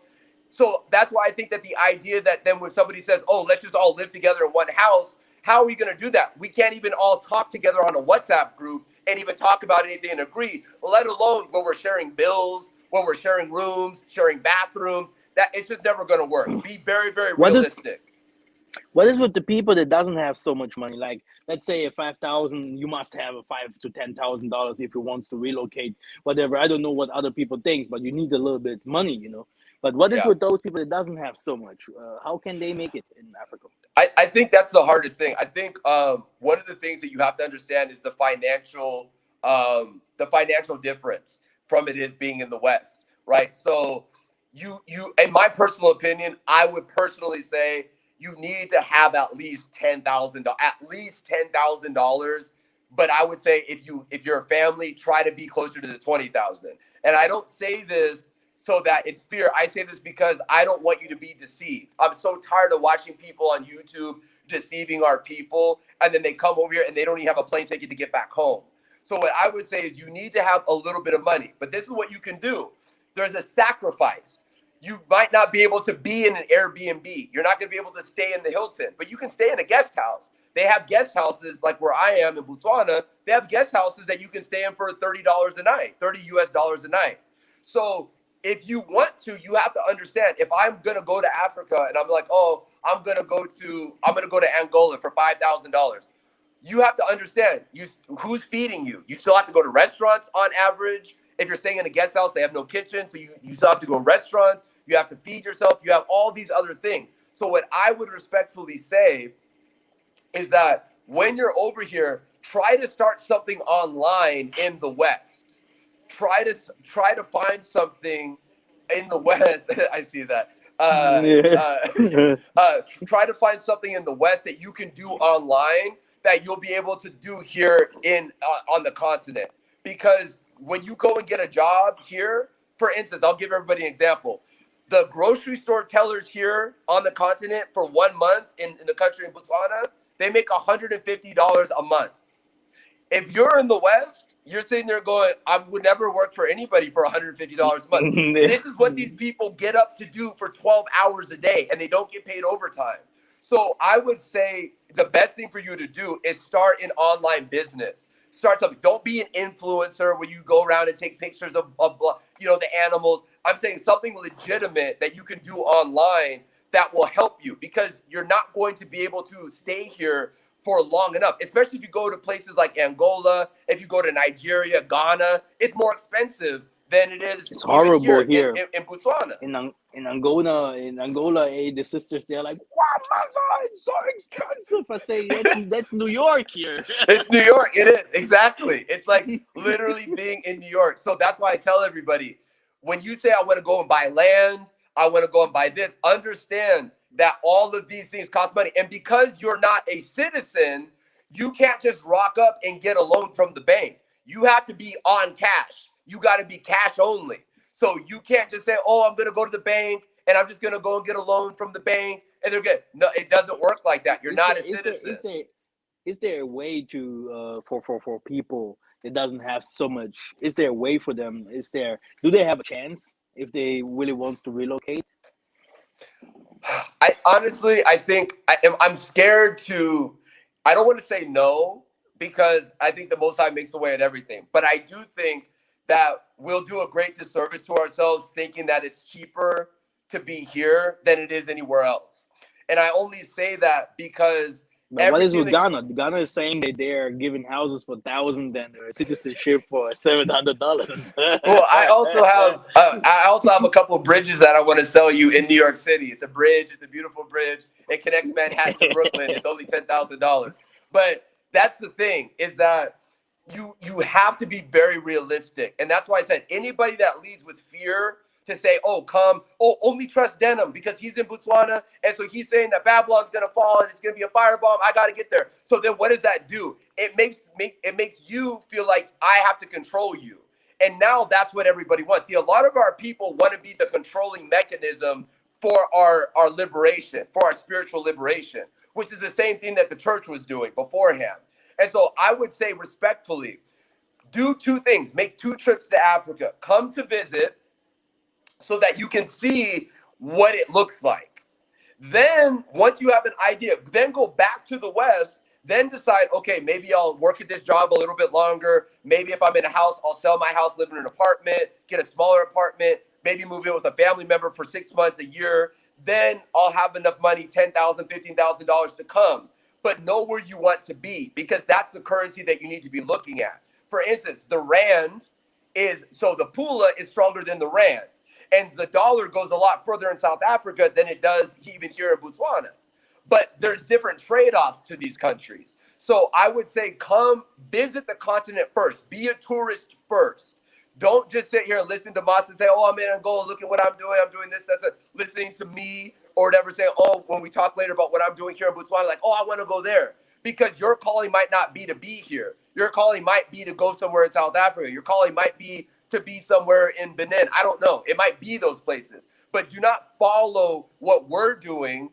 So that's why I think that the idea that then when somebody says, oh, let's just all live together in one house, how are we going to do that? We can't even all talk together on a WhatsApp group and even talk about anything and agree, let alone when we're sharing bills, when we're sharing rooms, sharing bathrooms. That it's just never going to work. Be very, very realistic. What is with the people that doesn't have so much money? Like, let's say a 5,000, you must have a $5,000 to $10,000 if you wants to relocate, whatever. I don't know what other people think, but you need a little bit money, you know. But what is with those people that doesn't have so much? How can they make it in Africa? I think that's the hardest thing. I think one of the things that you have to understand is the financial difference from it is being in the West, right? So you, in my personal opinion, I would personally say you need to have at least $10,000. But I would say if you're a family, try to be closer to the 20,000. And I don't say this so that it's fear. I say this because I don't want you to be deceived. I'm so tired of watching people on YouTube deceiving our people, and then they come over here and they don't even have a plane ticket to get back home. So what I would say is you need to have a little bit of money, but this is what you can do. There's a sacrifice. You might not be able to be in an Airbnb. You're not going to be able to stay in the Hilton, but you can stay in a guest house. They have guest houses like where I am in Botswana. They have guest houses that you can stay in for $30 a night, $30 US a night. So if you want to, you have to understand, if I'm going to go to Africa and I'm like, oh, I'm going to go to Angola for $5,000. You have to understand who's feeding you. You still have to go to restaurants on average. If you're staying in a guest house, they have no kitchen. So you still have to go to restaurants. You have to feed yourself. You have all these other things. So what I would respectfully say is that when you're over here, try to start something online in the West. Try to find something in the West. I see that. Try to find something in the West that you can do online that you'll be able to do here on the continent. Because when you go and get a job here, for instance, I'll give everybody an example. The grocery store tellers here on the continent for 1 month in the country in Botswana, they make $150 a month. If you're in the West, you're sitting there going, I would never work for anybody for $150 a month. This is what these people get up to do for 12 hours a day, and they don't get paid overtime. So I would say the best thing for you to do is start an online business. Start something. Don't be an influencer where you go around and take pictures of the animals. I'm saying something legitimate that you can do online that will help you, because you're not going to be able to stay here for long enough, especially if you go to places like Angola, if you go to Nigeria, Ghana, it's more expensive than it is. It's horrible here in Botswana. In Angola, the sisters, they're like, wow, it's so expensive. I say, that's New York here. It's New York. It is. Exactly. It's like literally being in New York. So that's why I tell everybody, when you say I want to go and buy land, I want to go and buy this, understand that all of these things cost money. And because you're not a citizen, you can't just rock up and get a loan from the bank. You have to be on cash. You got to be cash only. So you can't just say, oh, I'm going to go to the bank and I'm just going to go and get a loan from the bank and they're good. No, it doesn't work like that. You're Is not there a citizen. is there a way to for people that doesn't have so much? Is there a way for them? Do they have a chance if they really wants to relocate? I honestly, I think I'm scared to, I don't want to say no because I think the Most High makes a way at everything. But I do think that we'll do a great disservice to ourselves thinking that it's cheaper to be here than it is anywhere else. And I only say that because But what is everything with that Ghana? Ghana is saying that they are giving houses for thousands and their citizenship for $700. well, I also have a couple of bridges that I want to sell you in New York City. It's a bridge. It's a beautiful bridge. It connects Manhattan to Brooklyn. It's only $10,000. But that's the thing is that you have to be very realistic, and that's why I said anybody that leads with fear to say, "Oh, come, oh, only trust Denham because he's in Botswana, and so he's saying that Babylon's gonna fall and it's gonna be a firebomb. I got to get there." So then, what does that do? It makes you feel like I have to control you. And now that's what everybody wants. See, a lot of our people want to be the controlling mechanism for our liberation, for our spiritual liberation, which is the same thing that the church was doing beforehand. And so I would say respectfully, do two things. Make 2 trips to Africa. Come to visit so that you can see what it looks like. Then once you have an idea, then go back to the West, then decide, okay, maybe I'll work at this job a little bit longer. Maybe if I'm in a house, I'll sell my house, live in an apartment, get a smaller apartment, maybe move in with a family member for 6 months, a year. Then I'll have enough money, $10,000, $15,000 to come. But know where you want to be because that's the currency that you need to be looking at. For instance, the Rand so the Pula is stronger than the Rand. And the dollar goes a lot further in South Africa than it does even here in Botswana. But there's different trade-offs to these countries. So I would say come visit the continent first. Be a tourist first. Don't just sit here and listen to Mas and say, oh, I'm in Angola, look at what I'm doing. I'm doing this, that's it. Listening to me or whatever, saying, oh, when we talk later about what I'm doing here in Botswana, like, oh, I want to go there. Because your calling might not be to be here. Your calling might be to go somewhere in South Africa. Your calling might be to be somewhere in Benin. I don't know. It might be those places. But do not follow what we're doing.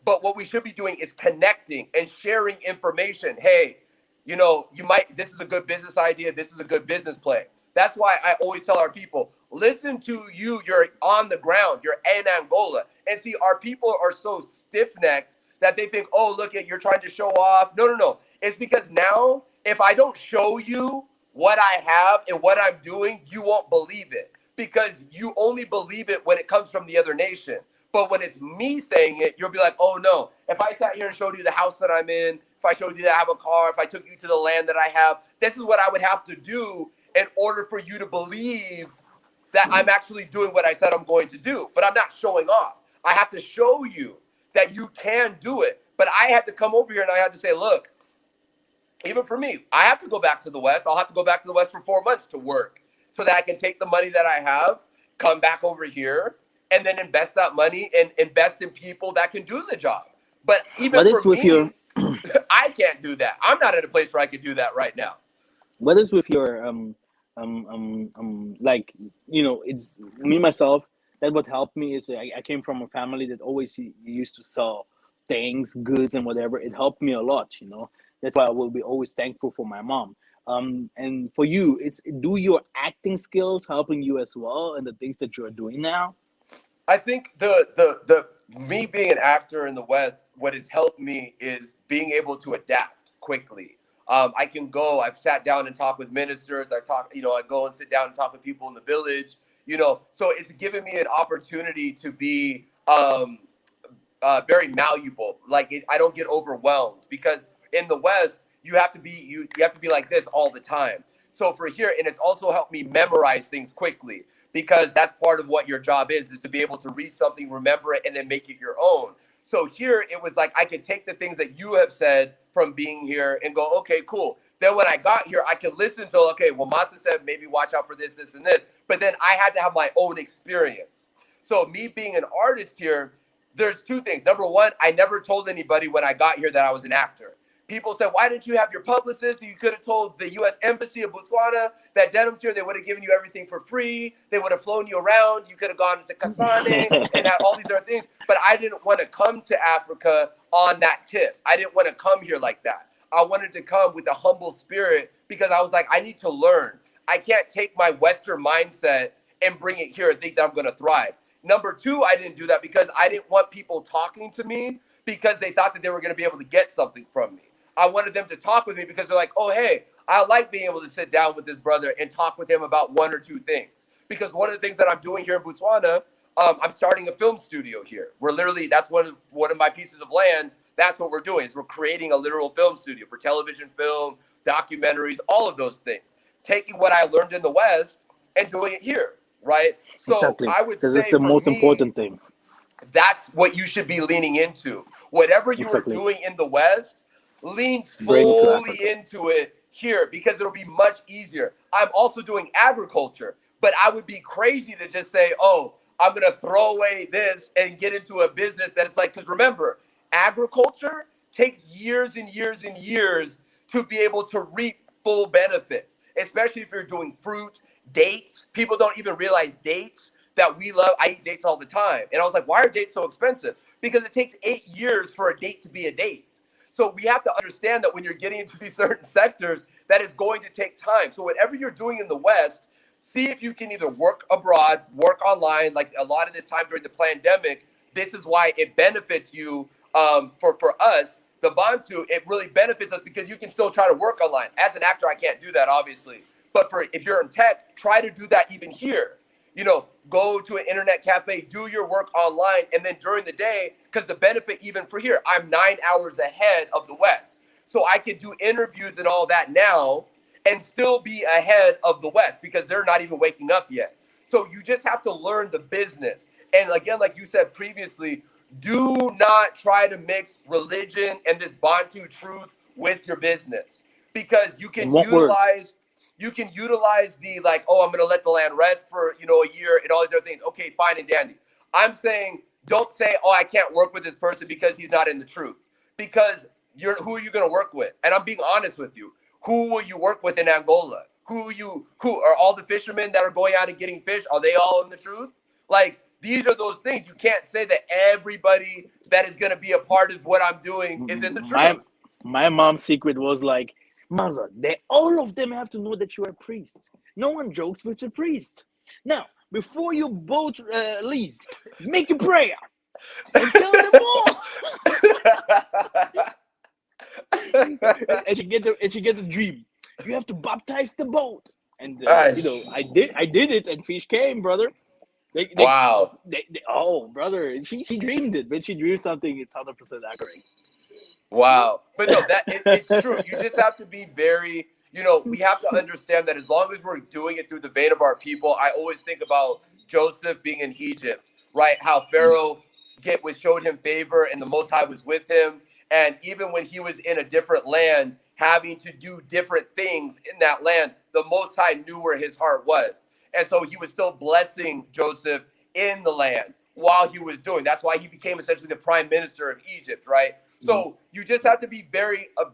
But what we should be doing is connecting and sharing information. Hey, this is a good business idea. This is a good business play. That's why I always tell our people, listen to you. You're on the ground. You're in Angola. And see, our people are so stiff-necked that they think, oh, look, you're trying to show off. No. It's because now, if I don't show you what I have and what I'm doing, you won't believe it. Because you only believe it when it comes from the other nation. But when it's me saying it, you'll be like, oh, no. If I sat here and showed you the house that I'm in, if I showed you that I have a car, if I took you to the land that I have, this is what I would have to do in order for you to believe that I'm actually doing what I said I'm going to do. But I'm not showing off. I have to show you that you can do it. But I had to come over here and I had to say, look, even for me, I have to go back to the West. I'll have to go back to the West for 4 months to work so that I can take the money that I have, come back over here, and then invest that money and invest in people that can do the job. But even for me, I can't do that. I'm not at a place where I can do that right now. What is with your like, it's me myself, that what helped me is I came from a family that always used to sell things, goods and whatever. It helped me a lot, That's why I will be always thankful for my mom. And for you, do your acting skills helping you as well and the things that you're doing now? I think the me being an actor in the West, what has helped me is being able to adapt quickly. I've sat down and talked with ministers. I go and sit down and talk with people in the village, so it's given me an opportunity to be very malleable. I don't get overwhelmed because in the West, you have to be like this all the time. So for here, and it's also helped me memorize things quickly because that's part of what your job is to be able to read something, remember it, and then make it your own. So here it was like I could take the things that you have said from being here and go, okay, cool. Then when I got here, I could listen to, okay, well, Masa said maybe watch out for this, this, and this. But then I had to have my own experience. So me being an artist here, there's 2 things. Number one, I never told anybody when I got here that I was an actor. People said, why didn't you have your publicist? You could have told the U.S. Embassy of Botswana that Denham's here. They would have given you everything for free. They would have flown you around. You could have gone to Kasane and had all these other things. But I didn't want to come to Africa on that tip. I didn't want to come here like that. I wanted to come with a humble spirit because I was like, I need to learn. I can't take my Western mindset and bring it here and think that I'm going to thrive. Number two, I didn't do that because I didn't want people talking to me because they thought that they were going to be able to get something from me. I wanted them to talk with me because they're like, oh, hey, I like being able to sit down with this brother and talk with him about one or two things. Because one of the things that I'm doing here in Botswana, I'm starting a film studio here. We're literally, that's one of my pieces of land. That's what we're doing is we're creating a literal film studio for television, film, documentaries, all of those things. Taking what I learned in the West and doing it here, right? So Exactly. I would Because say it's the most important thing. That's what you should be leaning into. Whatever you are doing in the West, lean fully into it here because it'll be much easier. I'm also doing agriculture, but I would be crazy to just say, oh, I'm going to throw away this and get into a business that it's like, because remember, agriculture takes years and years and years to be able to reap full benefits, especially if you're doing fruits, dates. People don't even realize dates that we love. I eat dates all the time. And I was like, why are dates so expensive? Because it takes 8 years for a date to be a date. So we have to understand that when you're getting into these certain sectors, that is going to take time. So whatever you're doing in the West, see if you can either work abroad, work online. Like a lot of this time during the pandemic, this is why it benefits you. For us, the Bantu, it really benefits us because you can still try to work online. As an actor, I can't do that, obviously. But if you're in tech, try to do that even here. You know, go to an internet cafe, do your work online, and then during the day, because the benefit even for here, I'm 9 hours ahead of the West. So I can do interviews and all that now and still be ahead of the West because they're not even waking up yet. So you just have to learn the business. And again, like you said previously, do not try to mix religion and this Bantu truth with your business because you can utilize the like, oh, I'm going to let the land rest for, a year and all these other things. Okay, fine and dandy. I'm saying don't say, oh, I can't work with this person because he's not in the truth. Because who are you going to work with? And I'm being honest with you. Who will you work with in Angola? Who are all the fishermen that are going out and getting fish? Are they all in the truth? Like, these are those things. You can't say that everybody that is going to be a part of what I'm doing is in the truth. My mom's secret was like, Mother, all of them have to know that you are a priest. No one jokes with a priest. Now, before your boat leaves, make a prayer and tell them all. and you get the dream. You have to baptize the boat. And I did it, and fish came, brother. Wow. Oh, brother, she dreamed it. When she dreams something, it's 100% accurate. Wow. But no, it's true. You just have to be very, we have to understand that as long as we're doing it through the vein of our people, I always think about Joseph being in Egypt, right? How Pharaoh showed him favor and the Most High was with him. And even when he was in a different land, having to do different things in that land, the Most High knew where his heart was. And so he was still blessing Joseph in the land while he was doing. That's why he became essentially the prime minister of Egypt, right? So you just have to be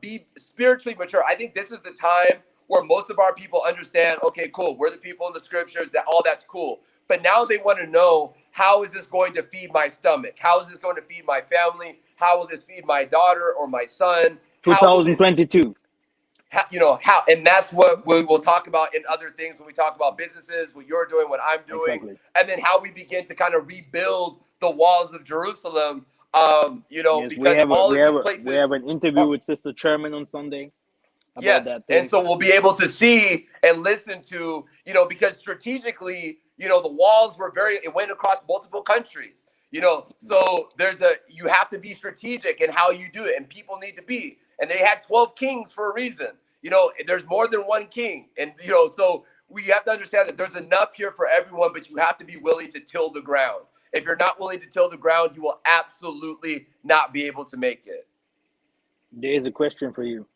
be spiritually mature. I think this is the time where most of our people understand, okay, cool, we're the people in the scriptures, that all that's cool. But now they want to know, how is this going to feed my stomach? How is this going to feed my family? How will this feed my daughter or my son? 2022. How, and that's what we will talk about in other things when we talk about businesses, what you're doing, what I'm doing, exactly. And then how we begin to kind of rebuild the walls of Jerusalem. Because we have an interview with Sister Chairman on Sunday about that too. And so we'll be able to see and listen to, because strategically, the walls were it went across multiple countries, so you have to be strategic in how you do it, and people need to be, and they had 12 kings for a reason. There's more than one king, and so we have to understand that there's enough here for everyone, but you have to be willing to till the ground. If you're not willing to till the ground, you will absolutely not be able to make it. There is a question for you.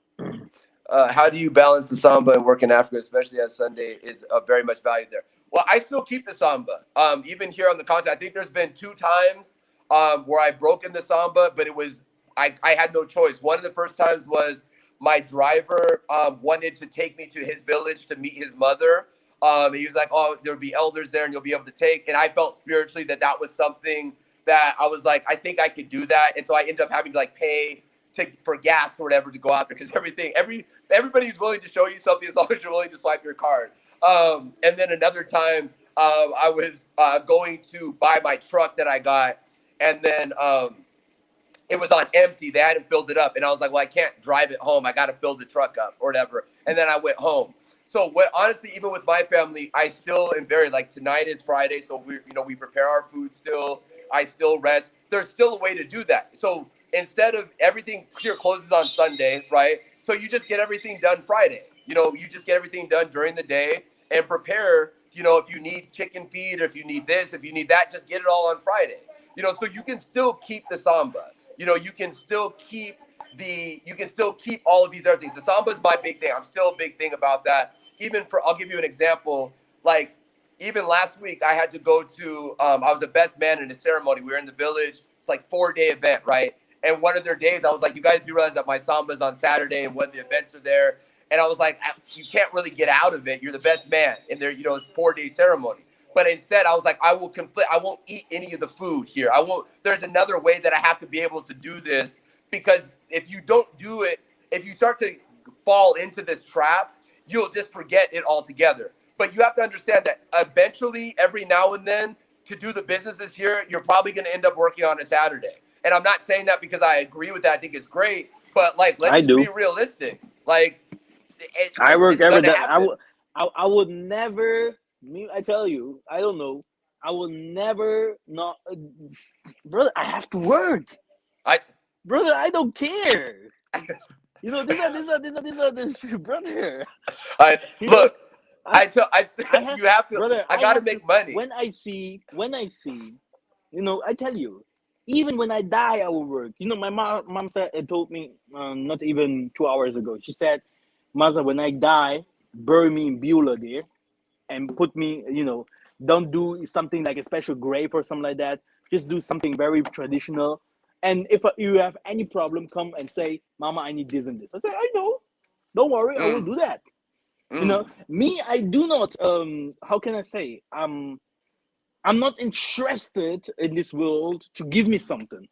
How do you balance the samba and work in Africa, especially as Sunday is very much valued there? Well, I still keep the samba. Even here on the continent, I think there's been 2 times where I broke in the samba, but it was I had no choice. One of the first times was my driver wanted to take me to his village to meet his mother. He was like, oh, there'll be elders there and you'll be able to take. And I felt spiritually that was something that I was like, I think I could do that. And so I ended up having to like pay for gas or whatever to go out there, because everybody's willing to show you something as long as you're willing to swipe your card. And then another time I was going to buy my truck that I got, and then it was on empty. They hadn't filled it up. And I was like, well, I can't drive it home. I got to fill the truck up or whatever. And then I went home. So honestly, even with my family, I still am very, like, tonight is Friday. So we prepare our food still. I still rest. There's still a way to do that. So instead of everything here closes on Sunday, right? So you just get everything done Friday. You just get everything done during the day and prepare, if you need chicken feed, or if you need this, if you need that, just get it all on Friday. So you can still keep the samba. You can still keep all of these other things. The samba is my big thing. I'm still a big thing about that. I'll give you an example. Like, even last week, I had to go to, I was a best man in a ceremony. We were in the village. It's like 4-day event, right? And one of their days, I was like, you guys do realize that my samba is on Saturday and when the events are there. And I was like, you can't really get out of it. You're the best man. And there, it's a 4-day ceremony. But instead, I was like, I will conflict. I won't eat any of the food here. There's another way that I have to be able to do this, because if you don't do it, if you start to fall into this trap, you'll just forget it altogether. But you have to understand that eventually, every now and then, to do the businesses here, you're probably going to end up working on a Saturday. And I'm not saying that because I agree with that. I think it's great. But, like, let's just be realistic. Like, I work every day. I would never, I tell you, I don't know. I will never not, brother, I have to work. Brother, I don't care. These are brother. Look, you have to, brother, I got to make money. When I see, I tell you, even when I die, I will work. My mom told me not even 2 hours ago. She said, Maza, when I die, bury me in Beulah there and put me, don't do something like a special grave or something like that. Just do something very traditional. And if you have any problem, come and say, Mama, I need this and this. I say, I know. Don't worry, I will do that. Me, I do not, how can I say? I'm not interested in this world to give me something.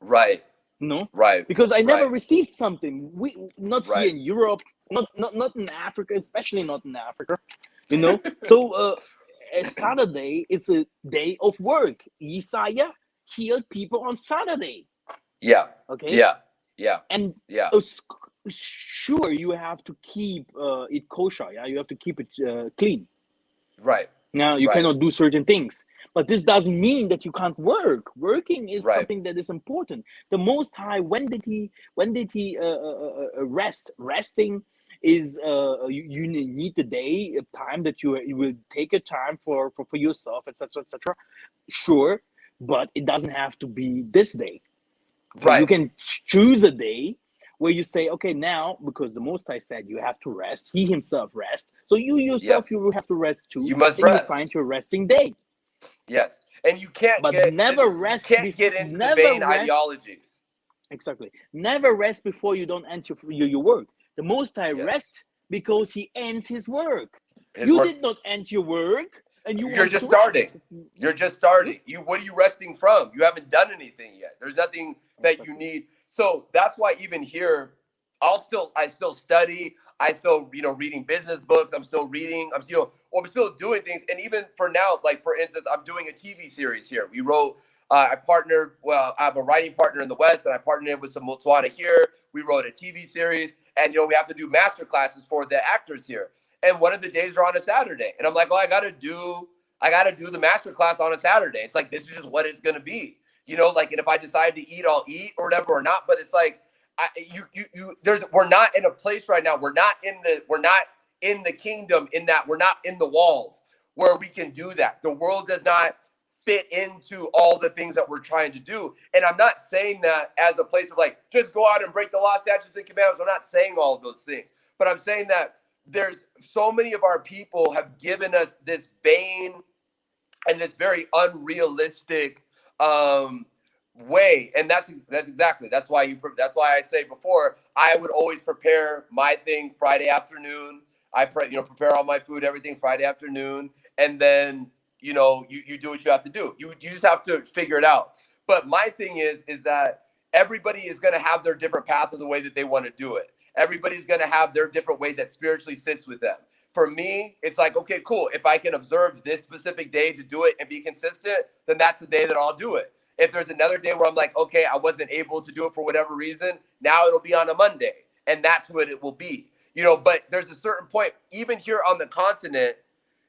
Right. No. Right. Because I never received something. Not here in Europe, not in Africa, especially not in Africa. So Saturday is a day of work. Isaiah healed people on Saturday. Yeah. Okay. Yeah. And sure, you have to keep it kosher. Yeah, you have to keep it clean. Right. Now you cannot do certain things, but this doesn't mean that you can't work. Working is something that is important. The Most High, when did he rest? Resting is you need the day, a time that you will take a time for yourself, etc., etc. Sure, but it doesn't have to be this day. Okay? Right. You can choose a day where you say, okay, now, because the Most High said you have to rest, he himself rests. So you yourself, you will have to rest too. You must rest. You find your resting day. Yes. And you can't get into the vain ideologies. Exactly. Never rest before you don't end your work. The Most High rests because he ends his work. You did not end your work. And you're just starting. Rest. You're just starting. What are you resting from? You haven't done anything yet. There's nothing that you need. So that's why even here, I still study. I still, reading business books. I'm still reading. I'm still doing things. And even for now, like for instance, I'm doing a TV series here. We wrote. I have a writing partner in the West, and I partnered with some multana here. We wrote a TV series, and we have to do master classes for the actors here. And one of the days are on a Saturday. And I'm like, well, I gotta do the master class on a Saturday. It's like, this is just what it's gonna be. And if I decide to eat, I'll eat or whatever or not. But it's like we're not in a place right now. We're not in the kingdom, in that we're not in the walls where we can do that. The world does not fit into all the things that we're trying to do. And I'm not saying that as a place of like, just go out and break the law, statutes, and commandments. I'm not saying all of those things. But I'm saying that there's so many of our people have given us this vain and this very unrealistic way. And that's exactly, that's why I say before, I would always prepare my thing Friday afternoon. Prepare all my food, everything Friday afternoon. And then, you do what you have to do. You just have to figure it out. But my thing is that everybody is going to have their different path of the way that they want to do it. Everybody's going to have their different way that spiritually sits with them. For me, it's like, okay, cool. If I can observe this specific day to do it and be consistent, then that's the day that I'll do it. If there's another day where I'm like, okay, I wasn't able to do it for whatever reason, now it'll be on a Monday. And that's what it will be. But there's a certain point, even here on the continent,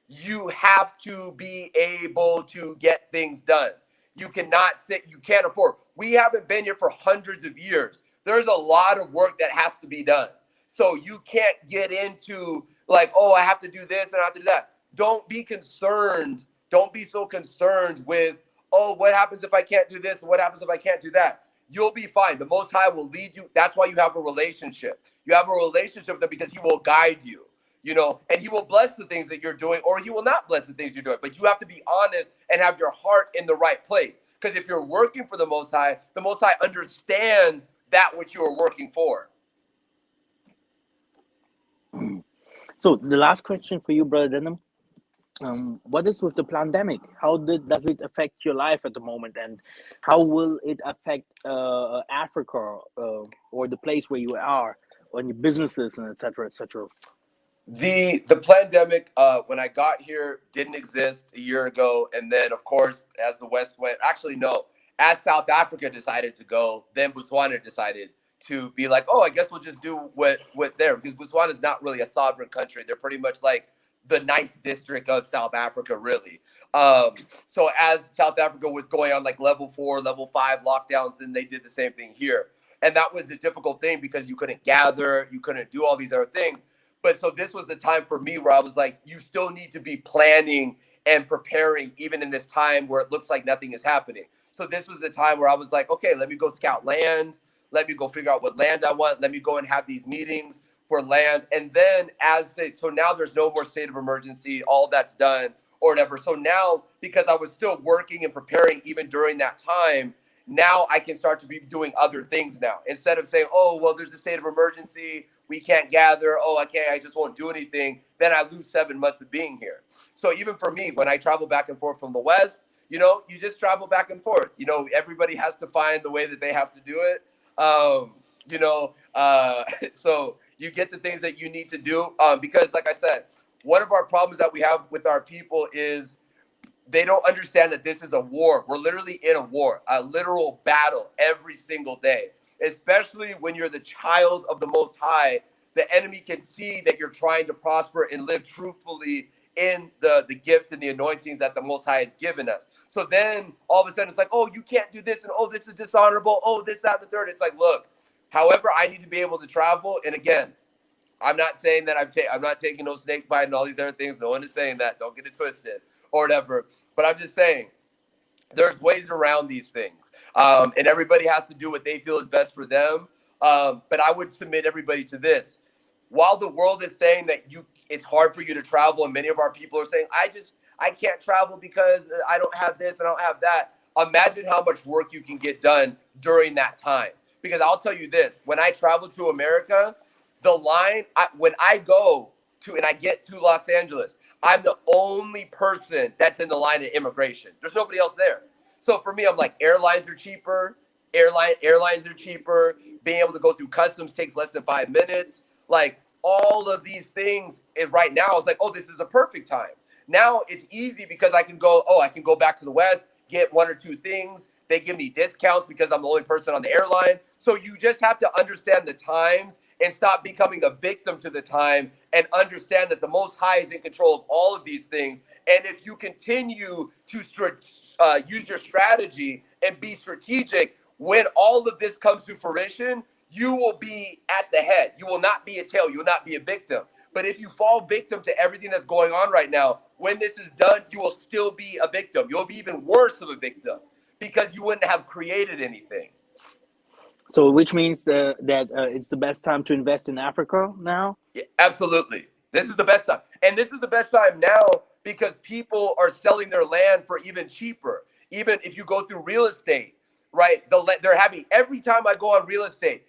you have to be able to get things done. You cannot sit, you can't afford. We haven't been here for hundreds of years. There's a lot of work that has to be done. So you can't get into like, oh, I have to do this and I have to do that. Don't be concerned. Don't be so concerned with, oh, what happens if I can't do this? What happens if I can't do that? You'll be fine. The Most High will lead you. That's why you have a relationship. You have a relationship with him because he will guide you, and he will bless the things that you're doing, or he will not bless the things you're doing. But you have to be honest and have your heart in the right place. Because if you're working for the Most High understands that which you are working for. So the last question for you, Brother Denham. What is with the pandemic? How does it affect your life at the moment, and how will it affect Africa or the place where you are, on your businesses and etc. etc. The pandemic when I got here didn't exist a year ago, and then of course as the West went, actually no, as South Africa decided to go, then Botswana decided to be like, oh, I guess we'll just do what there, because Botswana is not really a sovereign country. They're pretty much like the 9th district of South Africa, really. So as South Africa was going on like level 4, level 5 lockdowns, then they did the same thing here. And that was a difficult thing because you couldn't gather, you couldn't do all these other things. But so this was the time for me where I was like, you still need to be planning and preparing even in this time where it looks like nothing is happening. So this was the time where I was like, okay, let me go scout land. Let me go figure out what land I want. Let me go and have these meetings for land. And then so now there's no more state of emergency. All that's done or whatever. So now, because I was still working and preparing even during that time, now I can start to be doing other things now. Instead of saying, oh, well, there's a state of emergency, we can't gather, oh, I just won't do anything, then I lose 7 months of being here. So even for me, when I travel back and forth from the West, you just travel back and forth. Everybody has to find the way that they have to do it. So you get the things that you need to do. Because like I said, one of our problems that we have with our people is they don't understand that this is a war. We're literally in a war, a literal battle every single day, especially when you're the child of the Most High. The enemy can see that you're trying to prosper and live truthfully in the gift and the anointings that the Most High has given us. So then all of a sudden it's like, oh, you can't do this. And oh, this is dishonorable. Oh, this, that, the third. It's like, look, however, I need to be able to travel. And again, I'm not saying that I'm not taking no snake bite and all these other things. No one is saying that. Don't get it twisted or whatever. But I'm just saying there's ways around these things. And everybody has to do what they feel is best for them. But I would submit everybody to this. While the world is saying that it's hard for you to travel, and many of our people are saying, I can't travel because I don't have this, I don't have that. Imagine how much work you can get done during that time. Because I'll tell you this, when I travel to America, the line, when I go to and I get to Los Angeles, I'm the only person that's in the line of immigration. There's nobody else there. So for me, I'm like, airlines are cheaper. Airlines are cheaper. Being able to go through customs takes less than 5 minutes. Like all of these things, and right now, it's like, oh, this is a perfect time. Now it's easy because I can go back to the West, get 1 or 2 things. They give me discounts because I'm the only person on the airline. So you just have to understand the times and stop becoming a victim to the time and understand that the Most High is in control of all of these things. And if you continue to use your strategy and be strategic, when all of this comes to fruition, you will be at the head. You will not be a tail. You will not be a victim. But if you fall victim to everything that's going on right now, when this is done, you will still be a victim. You'll be even worse of a victim because you wouldn't have created anything. So which means that it's the best time to invest in Africa now? Yeah, absolutely. This is the best time. And this is the best time now because people are selling their land for even cheaper. Even if you go through real estate, right? They're having, every time I go on real estate,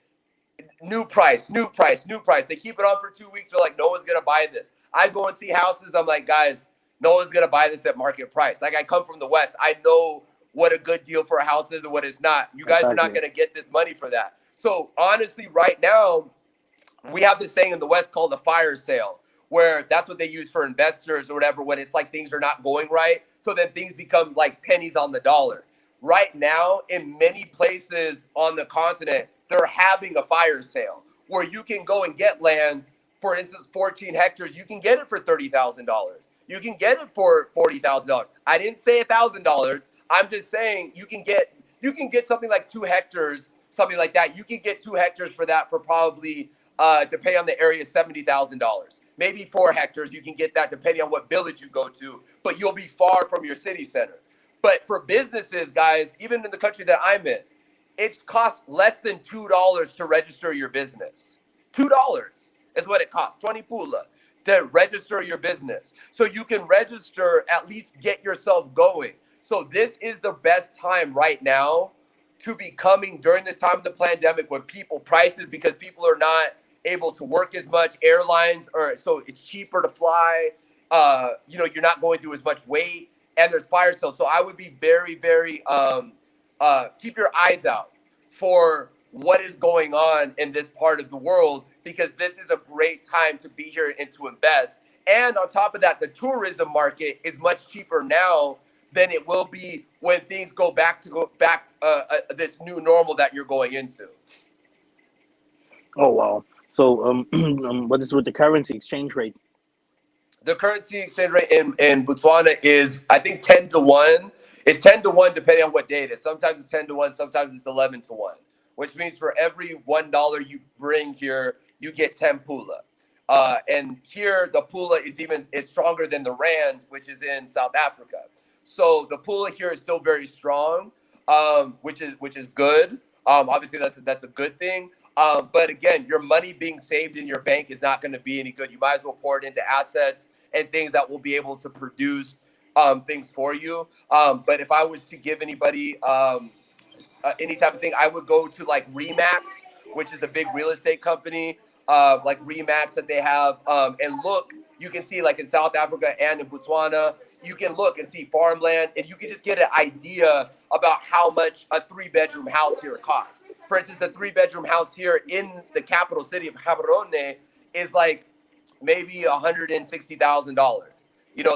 new price, new price, new price. They keep it on for 2 weeks. They're like, no one's gonna buy this. I go and see houses. I'm like, guys, no one's gonna buy this at market price. Like, I come from the West. I know what a good deal for a house is and what it's not. You guys are not Exactly. gonna get this money for that. So honestly, right now, we have this saying in the West called the fire sale, where that's what they use for investors or whatever when it's like things are not going right. So then things become like pennies on the dollar. Right now, in many places on the continent, they're having a fire sale where you can go and get land. For instance, 14 hectares, you can get it for $30,000. You can get it for $40,000. I didn't say $1,000. I'm just saying you can get something like 2 hectares, something like that. You can get 2 hectares for that for probably depending on the area, $70,000. Maybe 4 hectares, you can get that depending on what village you go to, but you'll be far from your city center. But for businesses, guys, even in the country that I'm in, it costs less than $2 to register your business. $2 is what it costs, 20 pula, to register your business. So you can register, at least get yourself going. So this is the best time right now to be coming during this time of the pandemic when people prices, because people are not able to work as much. Airlines are, so it's cheaper to fly. You're not going through as much weight, and there's fire sales. So I would be very, very keep your eyes out for what is going on in this part of the world, because this is a great time to be here and to invest. And on top of that, the tourism market is much cheaper now than it will be when things go back this new normal that you're going into. Oh wow. So what is with the currency exchange rate? The currency exchange rate in Botswana is, I think, 10 to 1. It's 10 to 1 depending on what day it is. Sometimes it's 10 to 1, sometimes it's 11 to 1, which means for every $1 you bring here, you get 10 pula. And here the pula is stronger than the rand, which is in South Africa. So the pula here is still very strong, which is good. Obviously, that's a good thing. But again, your money being saved in your bank is not going to be any good. You might as well pour it into assets and things that will be able to produce things for you. But if I was to give anybody any type of thing, I would go to like Remax, which is a big real estate company, like Remax that they have. And look, you can see like in South Africa and in Botswana, you can look and see farmland, and you can just get an idea about how much a 3-bedroom house here costs. For instance, a 3-bedroom house here in the capital city of Gaborone is like maybe $160,000.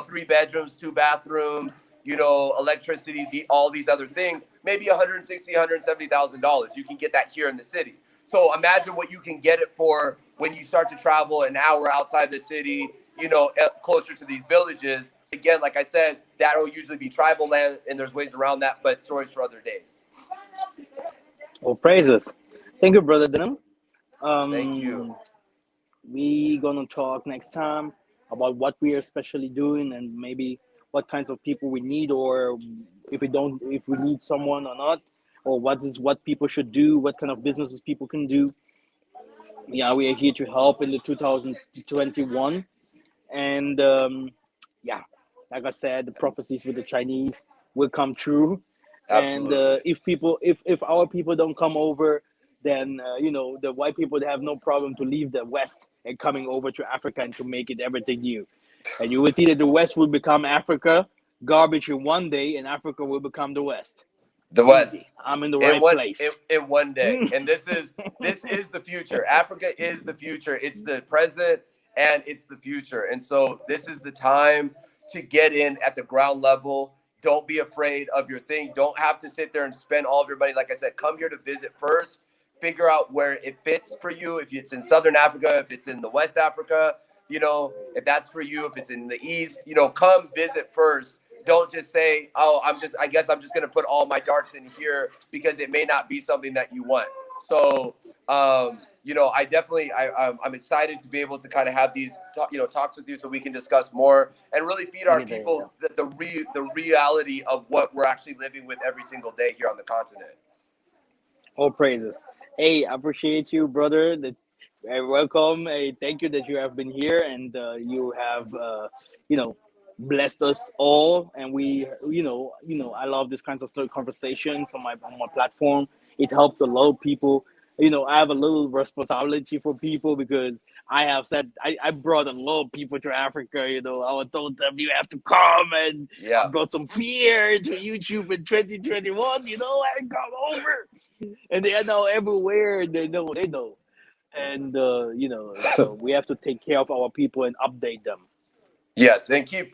3 bedrooms, 2 bathrooms, electricity, all these other things, maybe $170,000. You can get that here in the city. So imagine what you can get it for when you start to travel an hour outside the city, closer to these villages. Again, like I said, that'll usually be tribal land, and there's ways around that, but stories for other days. Oh, praises. Thank you, brother Denham. Thank you. We gonna talk next time about what we are especially doing, and maybe what kinds of people we need, or if we need someone or not, or what people should do, what kind of businesses people can do. Yeah, we are here to help in the 2021, and yeah, like I said, the prophecies with the Chinese will come true. And Absolutely. if our people don't come over, then the white people, they have no problem to leave the West and coming over to Africa and to make it everything new. And you will see that the West will become Africa, garbage in one day, and Africa will become the West. The West Easy. I'm in the in right one place. in one day, and this is the future. Africa is the future. It's the present and it's the future. And so this is the time to get in at the ground level. Don't be afraid of your thing. Don't have to sit there and spend all of your money. Like I said, come here to visit first. Figure out where it fits for you. If it's in Southern Africa, if it's in the West Africa, if that's for you, if it's in the East, come visit first. Don't just say, oh, I guess I'm just going to put all my darts in here, because it may not be something that you want. So, I definitely, I'm excited to be able to kind of have these, talks with you, so we can discuss more and really feed our people the reality of what we're actually living with every single day here on the continent. All praises. Hey, I appreciate you, brother. Welcome. Hey, thank you that you have been here, and you have, blessed us all, and we, I love this kinds of sort of conversations on my platform. It helped a lot of people. I have a little responsibility for people because I have said I brought a lot of people to Africa. I told them you have to come, and I Yeah. brought some fear to YouTube in 2021. And come over, and they are now everywhere. And they know, and so we have to take care of our people and update them. Yes, and keep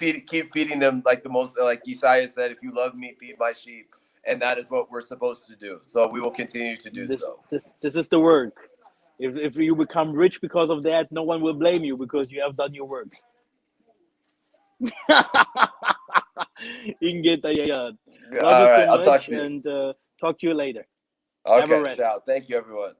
feeding them like the most, like Isaiah said, if you love me, feed my sheep, and that is what we're supposed to do. So we will continue to do This so. this this is the work. If you become rich because of that, no one will blame you because you have done your work. Inget, love you All so right, I'll talk much, to you. and talk to you later. Have a Okay, rest. ciao. Thank you, everyone.